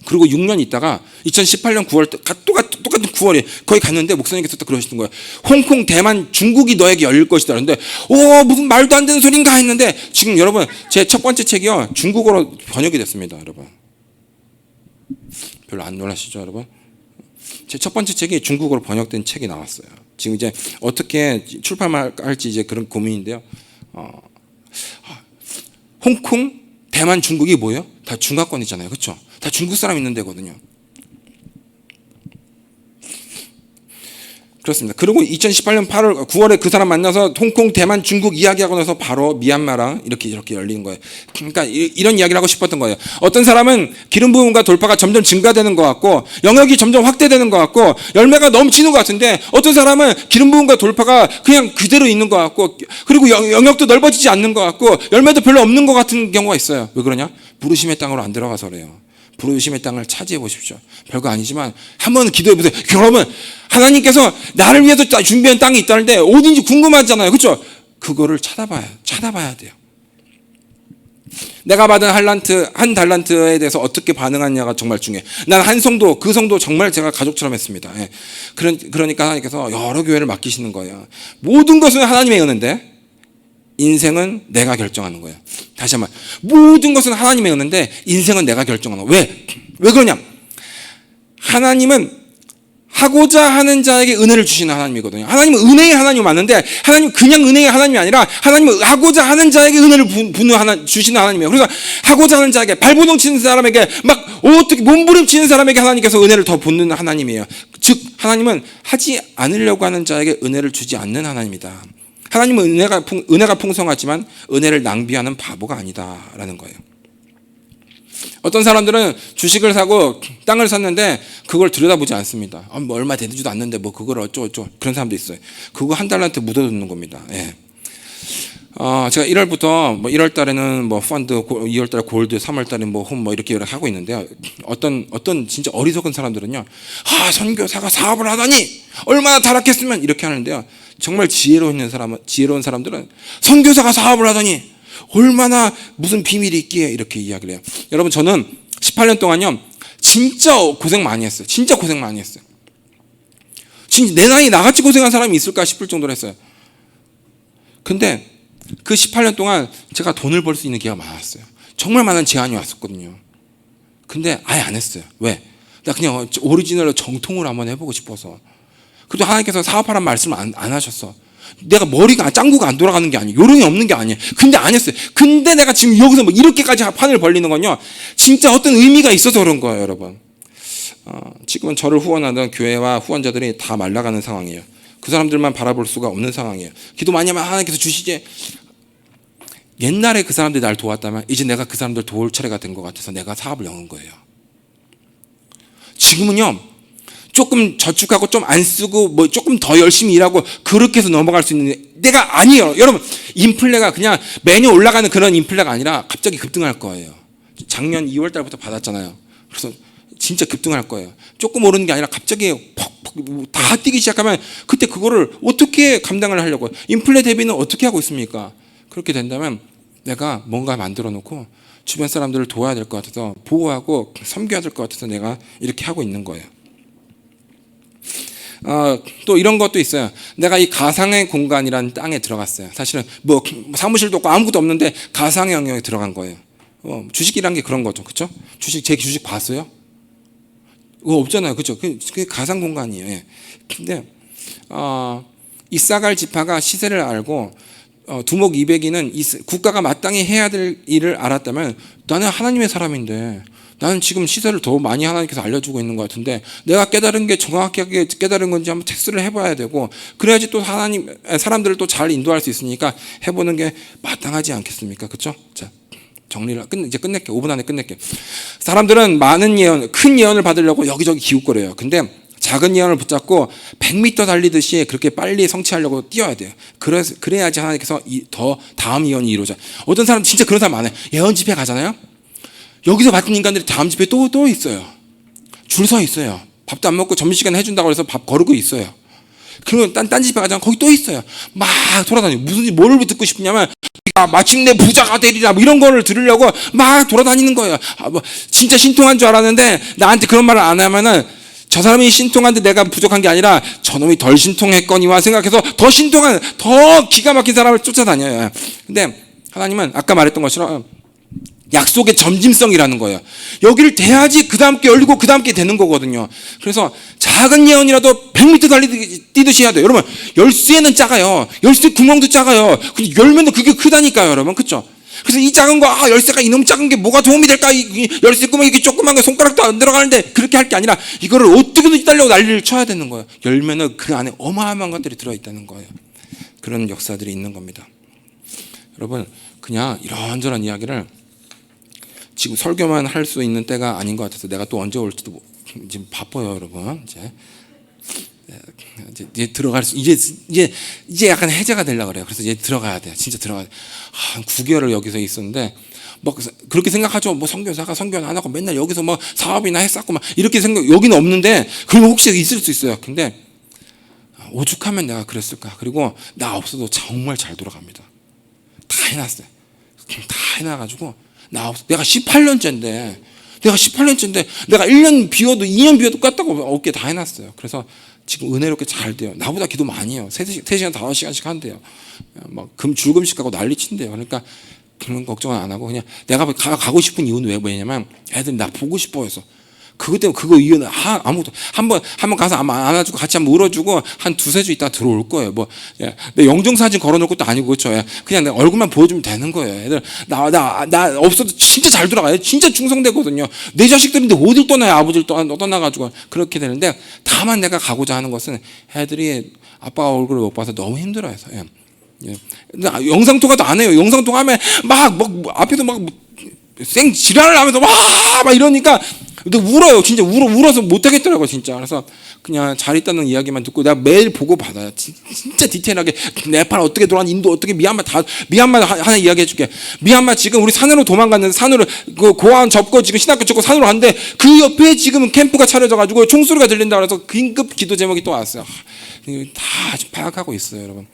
Speaker 1: 그리고 6년 있다가 2018년 9월 똑같은 9월에 거기 갔는데 목사님께서 또 그러시는 거예요. 홍콩, 대만, 중국이 너에게 열릴 것이다. 그런데 무슨 말도 안 되는 소린가 했는데 지금 여러분 제 첫 번째 책이요 중국어로 번역이 됐습니다. 여러분 별로 안 놀라시죠 여러분? 제 첫 번째 책이 중국어로 번역된 책이 나왔어요. 지금 이제 어떻게 출판할지 이제 그런 고민인데요. 홍콩, 대만, 중국이 뭐예요? 다 중화권이잖아요. 그렇죠? 다 중국 사람 있는 데거든요. 그렇습니다. 그리고 2018년 9월에 그 사람 만나서 홍콩, 대만, 중국 이야기하고 나서 바로 미얀마랑 이렇게 열리는 거예요. 그러니까 이런 이야기를 하고 싶었던 거예요. 어떤 사람은 기름 부음과 돌파가 점점 증가되는 것 같고 영역이 점점 확대되는 것 같고 열매가 넘치는 것 같은데 어떤 사람은 기름 부음과 돌파가 그냥 그대로 있는 것 같고 그리고 영역도 넓어지지 않는 것 같고 열매도 별로 없는 것 같은 경우가 있어요. 왜 그러냐? 부르심의 땅으로 안 들어가서 그래요. 부르심의 땅을 차지해 보십시오. 별거 아니지만 한번 기도해 보세요. 여러분 하나님께서 나를 위해서 준비한 땅이 있다는데 어딘지 궁금하잖아요. 그렇죠? 그거를 찾아봐야 돼요. 내가 받은 한 달란트에 대해서 어떻게 반응하냐가 정말 중요해. 난 한 성도, 그 성도 정말 제가 가족처럼 했습니다. 예. 그러니까 하나님께서 여러 교회를 맡기시는 거예요. 모든 것은 하나님의 은혜인데 인생은 내가 결정하는 거예요. 다시 한번, 모든 것은 하나님의 은혜인데 인생은 내가 결정하는 거예요. 왜 그러냐? 하나님은 하고자 하는 자에게 은혜를 주시는 하나님이거든요. 하나님은 은혜의 하나님이 맞는데 하나님은 그냥 은혜의 하나님이 아니라 하나님은 하고자 하는 자에게 은혜를 주시는 하나님이에요. 그래서 하고자 하는 자에게, 발버둥 치는 사람에게, 막 어떻게 몸부림치는 사람에게 하나님께서 은혜를 더 붓는 하나님이에요. 즉 하나님은 하지 않으려고 하는 자에게 은혜를 주지 않는 하나님이다. 하나님은 은혜가 풍성하지만 은혜를 낭비하는 바보가 아니다라는 거예요. 어떤 사람들은 주식을 사고 땅을 샀는데 그걸 들여다보지 않습니다. 뭐 얼마 되지도 않는데 뭐 그걸 어쩌고 그런 사람도 있어요. 그거 한 달한테 묻어두는 겁니다. 예. 제가 1월부터 뭐 1월 달에는 뭐 펀드, 2월 달에 골드, 3월 달에 뭐 홈 뭐 이렇게 하고 있는데요. 어떤 진짜 어리석은 사람들은요. 선교사가 사업을 하다니 얼마나 타락했으면 이렇게 하는데요. 정말 지혜로운 사람들은 선교사가 사업을 하다니 얼마나 무슨 비밀이 있기에 이렇게 이야기를 해요. 여러분, 저는 18년 동안요 진짜 고생 많이 했어요. 진짜 내 나이 나같이 고생한 사람이 있을까 싶을 정도로 했어요. 근데 그 18년 동안 제가 돈을 벌 수 있는 기회가 많았어요. 정말 많은 제안이 왔었거든요. 근데 아예 안 했어요. 왜? 나 그냥 오리지널로 정통으로 한번 해보고 싶어서. 그래도 하나님께서 사업하라는 말씀을 안 하셨어. 내가 머리가 짱구가 안 돌아가는 게 아니에요. 요령이 없는 게 아니에요. 근데 안 했어요. 근데 내가 지금 여기서 뭐 이렇게까지 판을 벌리는 건요 진짜 어떤 의미가 있어서 그런 거예요, 여러분. 지금은 저를 후원하던 교회와 후원자들이 다 말라가는 상황이에요. 그 사람들만 바라볼 수가 없는 상황이에요. 기도 많이 하면 하나님께서 주시지. 옛날에 그 사람들이 날 도왔다면 이제 내가 그 사람들 도울 차례가 된 것 같아서 내가 사업을 여는 거예요. 지금은요 조금 저축하고 좀 안 쓰고 뭐 조금 더 열심히 일하고 그렇게 해서 넘어갈 수 있는 내가 아니에요. 여러분, 인플레가 그냥 매년 올라가는 그런 인플레가 아니라 갑자기 급등할 거예요. 작년 2월 달부터 받았잖아요. 그래서 진짜 급등할 거예요. 조금 오르는 게 아니라 갑자기 퍽퍽 다 뛰기 시작하면 그때 그거를 어떻게 감당을 하려고, 인플레 대비는 어떻게 하고 있습니까? 그렇게 된다면 내가 뭔가 만들어 놓고 주변 사람들을 도와야 될 것 같아서, 보호하고 섬겨야 될 것 같아서 내가 이렇게 하고 있는 거예요. 또 이런 것도 있어요. 내가 이 가상의 공간이라는 땅에 들어갔어요. 사실은 뭐 사무실도 없고 아무것도 없는데 가상의 영역에 들어간 거예요. 주식이란 게 그런 거죠, 그렇죠? 제 주식 봤어요? 그거 없잖아요, 그렇죠? 그게 가상 공간이에요. 예. 근데 이사갈 지파가 시세를 알고 두목 200인은 국가가 마땅히 해야 될 일을 알았다면, 나는 하나님의 사람인데 나는 지금 시세를 더 많이 하나님께서 알려주고 있는 것 같은데 내가 깨달은 게 정확하게 깨달은 건지 한번 테스트를 해봐야 되고, 그래야지 또 사람들을 또 잘 인도할 수 있으니까 해보는 게 마땅하지 않겠습니까? 그렇죠? 자, 정리를 이제 끝낼게. 5분 안에 끝낼게. 사람들은 큰 예언을 받으려고 여기저기 기웃거려요. 근데 작은 예언을 붙잡고 100m 달리듯이 그렇게 빨리 성취하려고 뛰어야 돼요. 그래야지 하나님께서 더 다음 예언이 이루어져. 어떤 사람 진짜 그런 사람 많아요. 예언 집회 가잖아요. 여기서 받은 인간들이 다음 집회에 또 있어요. 줄 서 있어요. 밥도 안 먹고 점심시간 해준다고 해서 밥 거르고 있어요. 그러면 딴 집회 가잖아요. 거기 또 있어요. 막 돌아다니고, 뭐를 듣고 싶냐면 마침내 부자가 되리라 뭐 이런 거를 들으려고 막 돌아다니는 거예요. 뭐 진짜 신통한 줄 알았는데 나한테 그런 말을 안 하면은 저 사람이 신통한데 내가 부족한 게 아니라 저놈이 덜 신통했거니와 생각해서 더 신통한, 더 기가 막힌 사람을 쫓아다녀요. 근데 하나님은 아까 말했던 것처럼 약속의 점진성이라는 거예요. 여기를 대야지 그 다음 게 열리고 그 다음 게 되는 거거든요. 그래서 작은 예언이라도 100m 뛰듯이 해야 돼요. 여러분, 열쇠는 작아요. 열쇠 구멍도 작아요. 근데 열면도 그게 크다니까요, 여러분. 그렇죠? 그래서 이 작은 거, 열쇠가 이놈 작은 게 뭐가 도움이 될까? 이 열쇠 구멍이 이렇게 조그만 거 손가락도 안 들어가는데 그렇게 할 게 아니라 이거를 어떻게든 따려고 난리를 쳐야 되는 거예요. 열면은 그 안에 어마어마한 것들이 들어있다는 거예요. 그런 역사들이 있는 겁니다. 여러분, 그냥 이런저런 이야기를 지금 설교만 할 수 있는 때가 아닌 것 같아서 내가 또 언제 올지도 지금 바빠요, 여러분. 이제 들어갈 수, 이제 약간 해제가 되려고 그래요. 그래서 이제 들어가야 돼요. 진짜 들어가야 돼요. 한 9개월을 여기서 있었는데 뭐 그렇게 생각하죠. 뭐 선교사가 선교는 안 하고 맨날 여기서 뭐 사업이나 했었고 막 이렇게 여기는 없는데, 그러면 혹시 있을 수 있어요. 근데 오죽하면 내가 그랬을까. 그리고 나 없어도 정말 잘 돌아갑니다. 다 해놨어요. 다 해놔가지고 내가 18년째인데 내가 1년 비워도 2년 비워도 껐다고 어깨 다 해놨어요. 그래서 지금 은혜롭게 잘 돼요. 나보다 기도 많이 해요. 3시간 5시간씩 한대요. 막 줄금식 가고 난리 친대요. 그러니까 그런 걱정은 안 하고 그냥 내가 가고 싶은 이유는 왜냐면 애들 나 보고 싶어 해서. 그것 때문에 그거 이유는 아무것도 한번 가서 안아주고 같이 한번 울어주고 한 2-3주 있다 들어올 거예요. 내 영정사진 걸어놓을 것도 아니고 그렇죠. 그냥 내 얼굴만 보여주면 되는 거예요. 애들 나 없어도 진짜 잘 돌아가요. 진짜 충성되거든요. 내 자식들인데 어딜 떠나요. 아버지를 떠나가지고 그렇게 되는데 다만 내가 가고자 하는 것은 애들이 아빠 얼굴을 못 봐서 너무 힘들어해서. 영상통화도 안 해요. 영상통화하면 앞에서 생 지랄을 하면서 막 이러니까 근데 울어요. 진짜 울어서 못하겠더라고요. 진짜. 그래서 그냥 잘 있다는 이야기만 듣고 내가 매일 보고 받아요. 진짜 디테일하게 네팔 어떻게 돌아가는 인도 어떻게 미얀마 하나 이야기해 줄게. 미얀마 지금 우리 산으로 도망갔는데 산으로 그 고아원 접고 지금 신학교 접고 산으로 갔는데 그 옆에 지금 캠프가 차려져 가지고 총소리가 들린다 그래서 긴급 기도 제목이 또 왔어요. 다 파악하고 있어요, 여러분.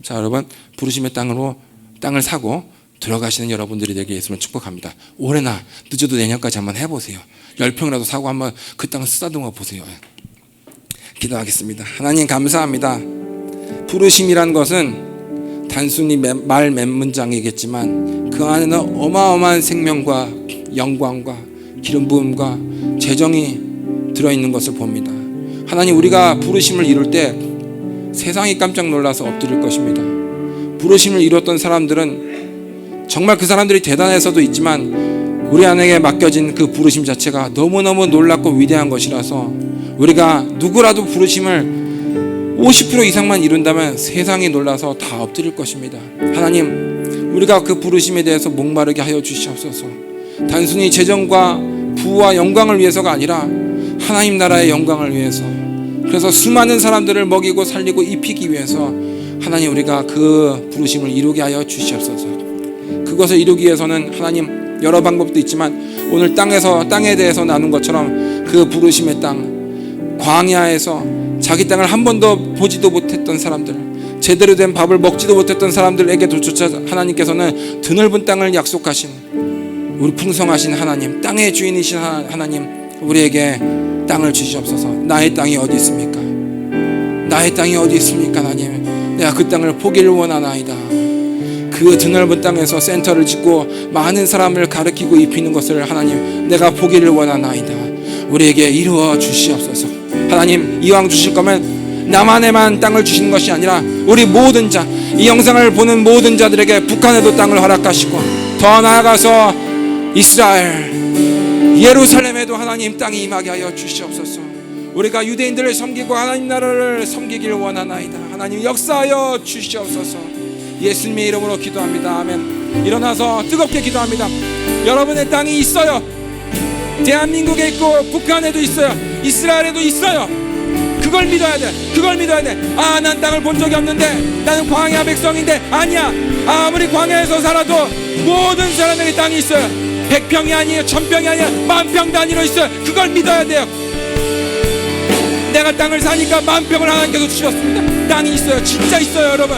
Speaker 1: 자, 여러분 부르심의 땅을 사고 들어가시는 여러분들이 되게 있으면 축복합니다. 올해나 늦어도 내년까지 한번 해보세요. 10평이라도 사고 한번 그 땅을 쓰다듬어 보세요. 기도하겠습니다. 하나님 감사합니다. 부르심이란 것은 단순히 말 몇 문장이겠지만 그 안에는 어마어마한 생명과 영광과 기름 부음과 재정이 들어있는 것을 봅니다. 하나님 우리가 부르심을 이룰 때 세상이 깜짝 놀라서 엎드릴 것입니다. 부르심을 이뤘던 사람들은 정말 그 사람들이 대단해서도 있지만 우리 안에게 맡겨진 그 부르심 자체가 너무너무 놀랍고 위대한 것이라서 우리가 누구라도 부르심을 50% 이상만 이룬다면 세상이 놀라서 다 엎드릴 것입니다. 하나님 우리가 그 부르심에 대해서 목마르게 하여 주시옵소서. 단순히 재정과 부와 영광을 위해서가 아니라 하나님 나라의 영광을 위해서, 그래서 수많은 사람들을 먹이고 살리고 입히기 위해서 하나님 우리가 그 부르심을 이루게 하여 주시옵소서. 그것을 이루기 위해서는 하나님 여러 방법도 있지만 오늘 땅에 대해서 나눈 것처럼 그 부르심의 땅, 광야에서 자기 땅을 한 번도 보지도 못했던 사람들, 제대로 된 밥을 먹지도 못했던 사람들에게조차 하나님께서는 드넓은 땅을 약속하신 우리 풍성하신 하나님, 땅의 주인이신 하나님, 우리에게 땅을 주시옵소서. 나의 땅이 어디 있습니까? 나의 땅이 어디 있습니까? 하나님 내가 그 땅을 포기를 원하나이다. 그 드넓은 땅에서 센터를 짓고 많은 사람을 가르치고 입히는 것을 하나님 내가 보기를 원하나이다. 우리에게 이루어 주시옵소서. 하나님 이왕 주실 거면 남한에만 땅을 주시는 것이 아니라 우리 모든 자, 이 영상을 보는 모든 자들에게 북한에도 땅을 허락하시고 더 나아가서 이스라엘 예루살렘에도 하나님 땅이 임하게 하여 주시옵소서. 우리가 유대인들을 섬기고 하나님 나라를 섬기기를 원하나이다. 하나님 역사하여 주시옵소서. 예수님의 이름으로 기도합니다. 아멘. 일어나서 뜨겁게 기도합니다. 여러분의 땅이 있어요. 대한민국에 있고 북한에도 있어요. 이스라엘에도 있어요. 그걸 믿어야 돼. 그걸 믿어야 돼. 난 땅을 본 적이 없는데 나는 광야 백성인데 아니야. 아무리 광야에서 살아도 모든 사람에게 땅이 있어요. 100평이 아니에요. 1000평이 아니라 10,000평 단위로 있어요. 그걸 믿어야 돼요. 내가 땅을 사니까 10,000평을 하나님께서 주셨습니다. 땅이 있어요. 진짜 있어요, 여러분.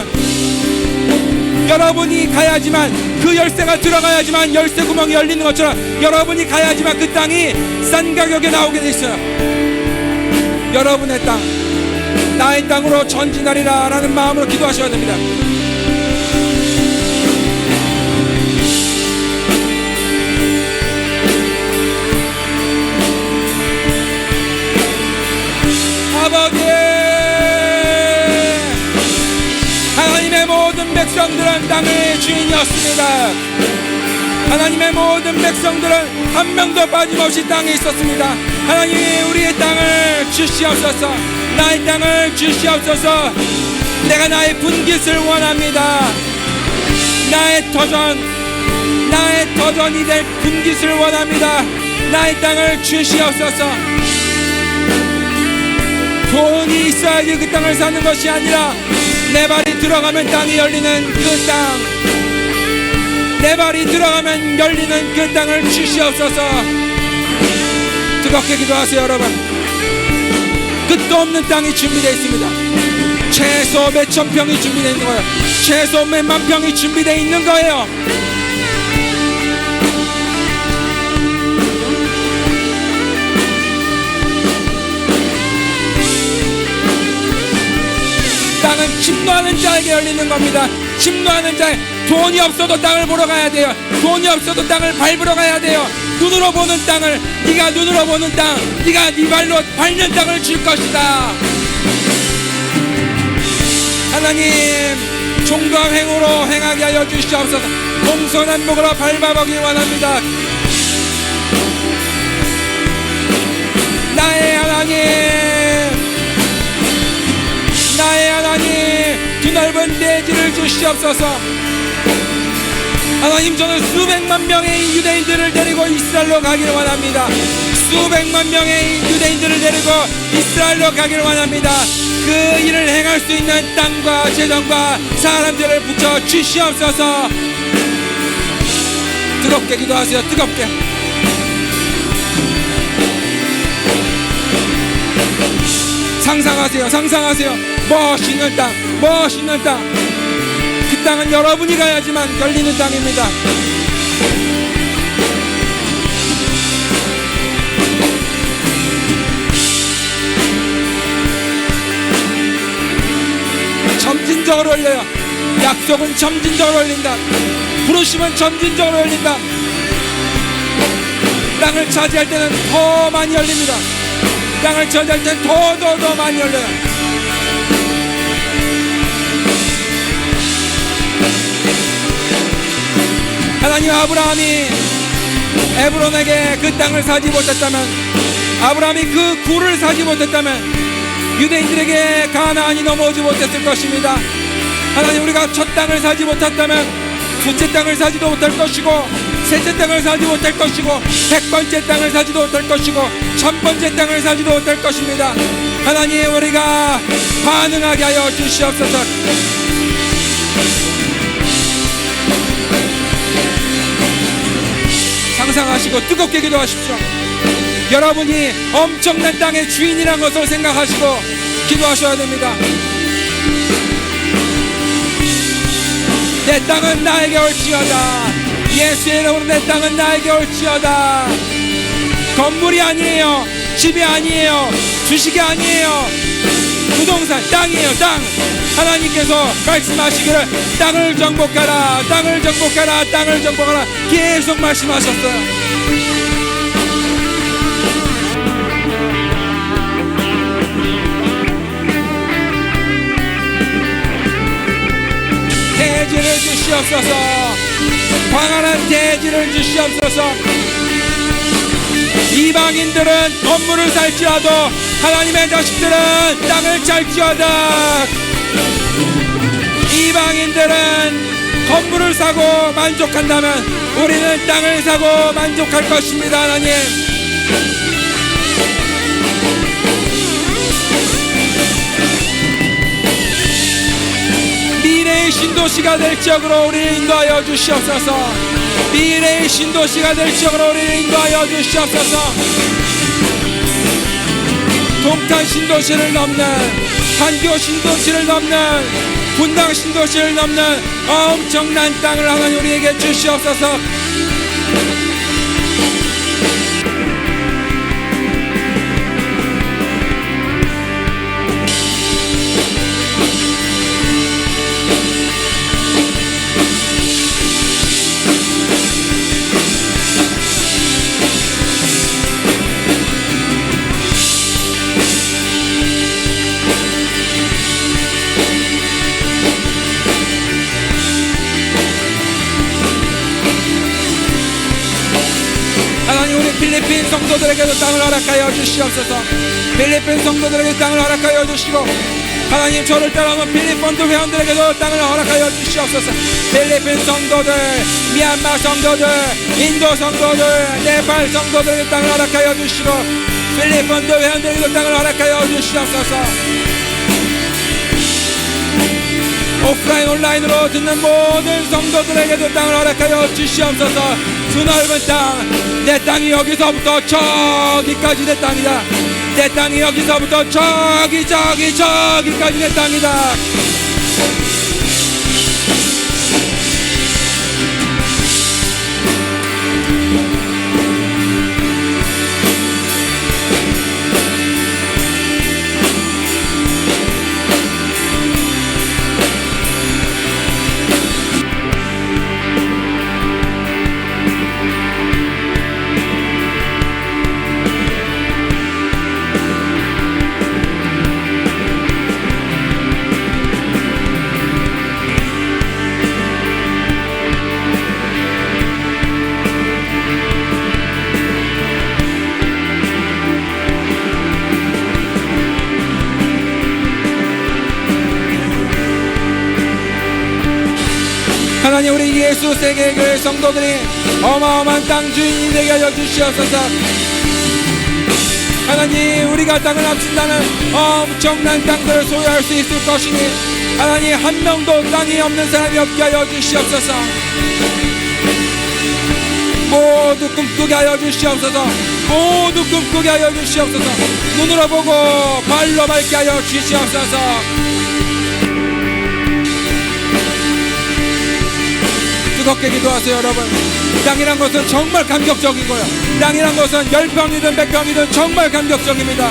Speaker 1: 여러분이 가야지만 그 열쇠가 들어가야지만 열쇠 구멍이 열리는 것처럼 여러분이 가야지만 그 땅이 싼 가격에 나오게 돼 있어요. 여러분의 땅, 나의 땅으로 전진하리라 라는 마음으로 기도하셔야 됩니다. 아버지, 하나님의 모든 백성들은 땅의 주인이었습니다. 하나님의 모든 백성들은 한 명도 빠짐없이 땅에 있었습니다. 하나님이 우리의 땅을 주시옵소서. 나의 땅을 주시옵소서. 내가 나의 분깃을 원합니다. 나의 터전이 될 분깃을 원합니다. 나의 땅을 주시옵소서. 돈이 있어야지 그 땅을 사는 것이 아니라 내 발이 들어가면 땅이 열리는 그 땅, 내 발이 들어가면 열리는 그 땅을 주시옵소서. 뜨겁게 기도하세요, 여러분. 끝도 없는 땅이 준비되어 있습니다. 최소 몇천 평이 준비되어 있는 거예요. 최소 몇만 평이 준비되어 있는 거예요. 땅은 침노하는 자에게 열리는 겁니다. 침노하는 자에 돈이 없어도 땅을 보러 가야 돼요. 돈이 없어도 땅을 밟으러 가야 돼요. 눈으로 보는 땅을, 네가 눈으로 보는 땅, 네가 네 발로 밟는 땅을 줄 것이다. 하나님, 종강행으로 행하게 하여 주시옵소서. 동서남북으로 밟아보기 원합니다. 나의 하나님, 나의 하나님, 드넓은 대지를 주시옵소서. 하나님, 저는 수백만 명의 유대인들을 데리고 이스라엘로 가기를 원합니다. 수백만 명의 유대인들을 데리고 이스라엘로 가기를 원합니다. 그 일을 행할 수 있는 땅과 재정과 사람들을 붙여 주시옵소서. 뜨겁게 기도하세요. 뜨겁게. 상상하세요. 상상하세요. 멋있는 땅, 멋있는 땅. 그 땅은 여러분이 가야지만 열리는 땅입니다. 점진적으로 열려요. 약속은 점진적으로 열린다. 부르심은 점진적으로 열린다. 땅을 차지할 때는 더 많이 열립니다. 땅을 차지할 때는 더 많이 열려요. 하나님, 아브라함이 에브론에게 그 땅을 사지 못했다면, 아브라함이 그 굴을 사지 못했다면 유대인들에게 가나안이 넘어오지 못했을 것입니다. 하나님, 우리가 첫 땅을 사지 못했다면 둘째 땅을 사지도 못할 것이고, 셋째 땅을 사지 못할 것이고, 100번째 땅을 사지도 못할 것이고, 1000번째 땅을 사지도 못할 것입니다. 하나님, 우리가 반응하게 하여 주시옵소서. 상상하시고 뜨겁게 기도하십시오. 여러분이 엄청난 땅의 주인이라는 것을 생각하시고 기도하셔야 됩니다. 내 땅은 나에게 올지어다. 예수의 이름으로 내 땅은 나에게 올지어다. 건물이 아니에요. 집이 아니에요. 주식이 아니에요. 부동산, 땅이에요. 땅. 하나님께서 말씀하시기를 땅을 정복하라, 땅을 정복하라, 땅을 정복하라 계속 말씀하셨어요. 대지를 주시옵소서. 광활한 대지를 주시옵소서. 이방인들은 건물을 살지라도 하나님의 자식들은 땅을 찰지어다. 이방인들은 건물을 사고 만족한다면 우리는 땅을 사고 만족할 것입니다. 하나님, 미래의 신도시가 될 지역으로 우리를 인도하여 주시옵소서. 미래의 신도시가 될 지역으로 우리를 인도하여 주시옵소서. 동탄 신도시를 넘는, 판교 신도시를 넘는, 분당 신도시를 넘는 엄청난 땅을 하나님 우리에게 주시옵소서. 필리핀 성도들에게도 땅을 허락하여 주시옵소서. 필리핀 성도들에게 땅을 허락하여 주시고, 하나님, 저를 따라오는 필리핀 회원들에게도 땅을 허락하여 주시옵소서. 필리핀 성도들, 미얀마 성도들, 인도 성도들, 네팔 성도들에게 땅을 허락하여 주시고, 필리핀 회원들에게도 땅을 허락하여 주시옵소서. 오프라인 온라인으로 듣는 모든 성도들에게도 땅을 허락하여 주시옵소서. 그 넓은 땅, 내 땅이 여기서부터 저기까지 내 땅이다. 내 땅이 여기서부터 저기까지 내 땅이다. 하나님, 우리 예수 세계교회 성도들이 어마어마한 땅 주인이 되게 하여 주시옵소서. 하나님, 우리가 땅을 합친다는 엄청난 땅들을 소유할 수 있을 것이니 하나님, 한 명도 땅이 없는 사람이 없게 하여 주시옵소서. 모두 꿈꾸게 하여 주시옵소서. 모두 꿈꾸게 하여 주시옵소서. 눈으로 보고 발로 밟게 하여 주시옵소서. 뜨겁게 기도하세요. 여러분, 땅이란 것은 정말 감격적인 거예요. 땅이란 것은 10평이든 100평이든 정말 감격적입니다.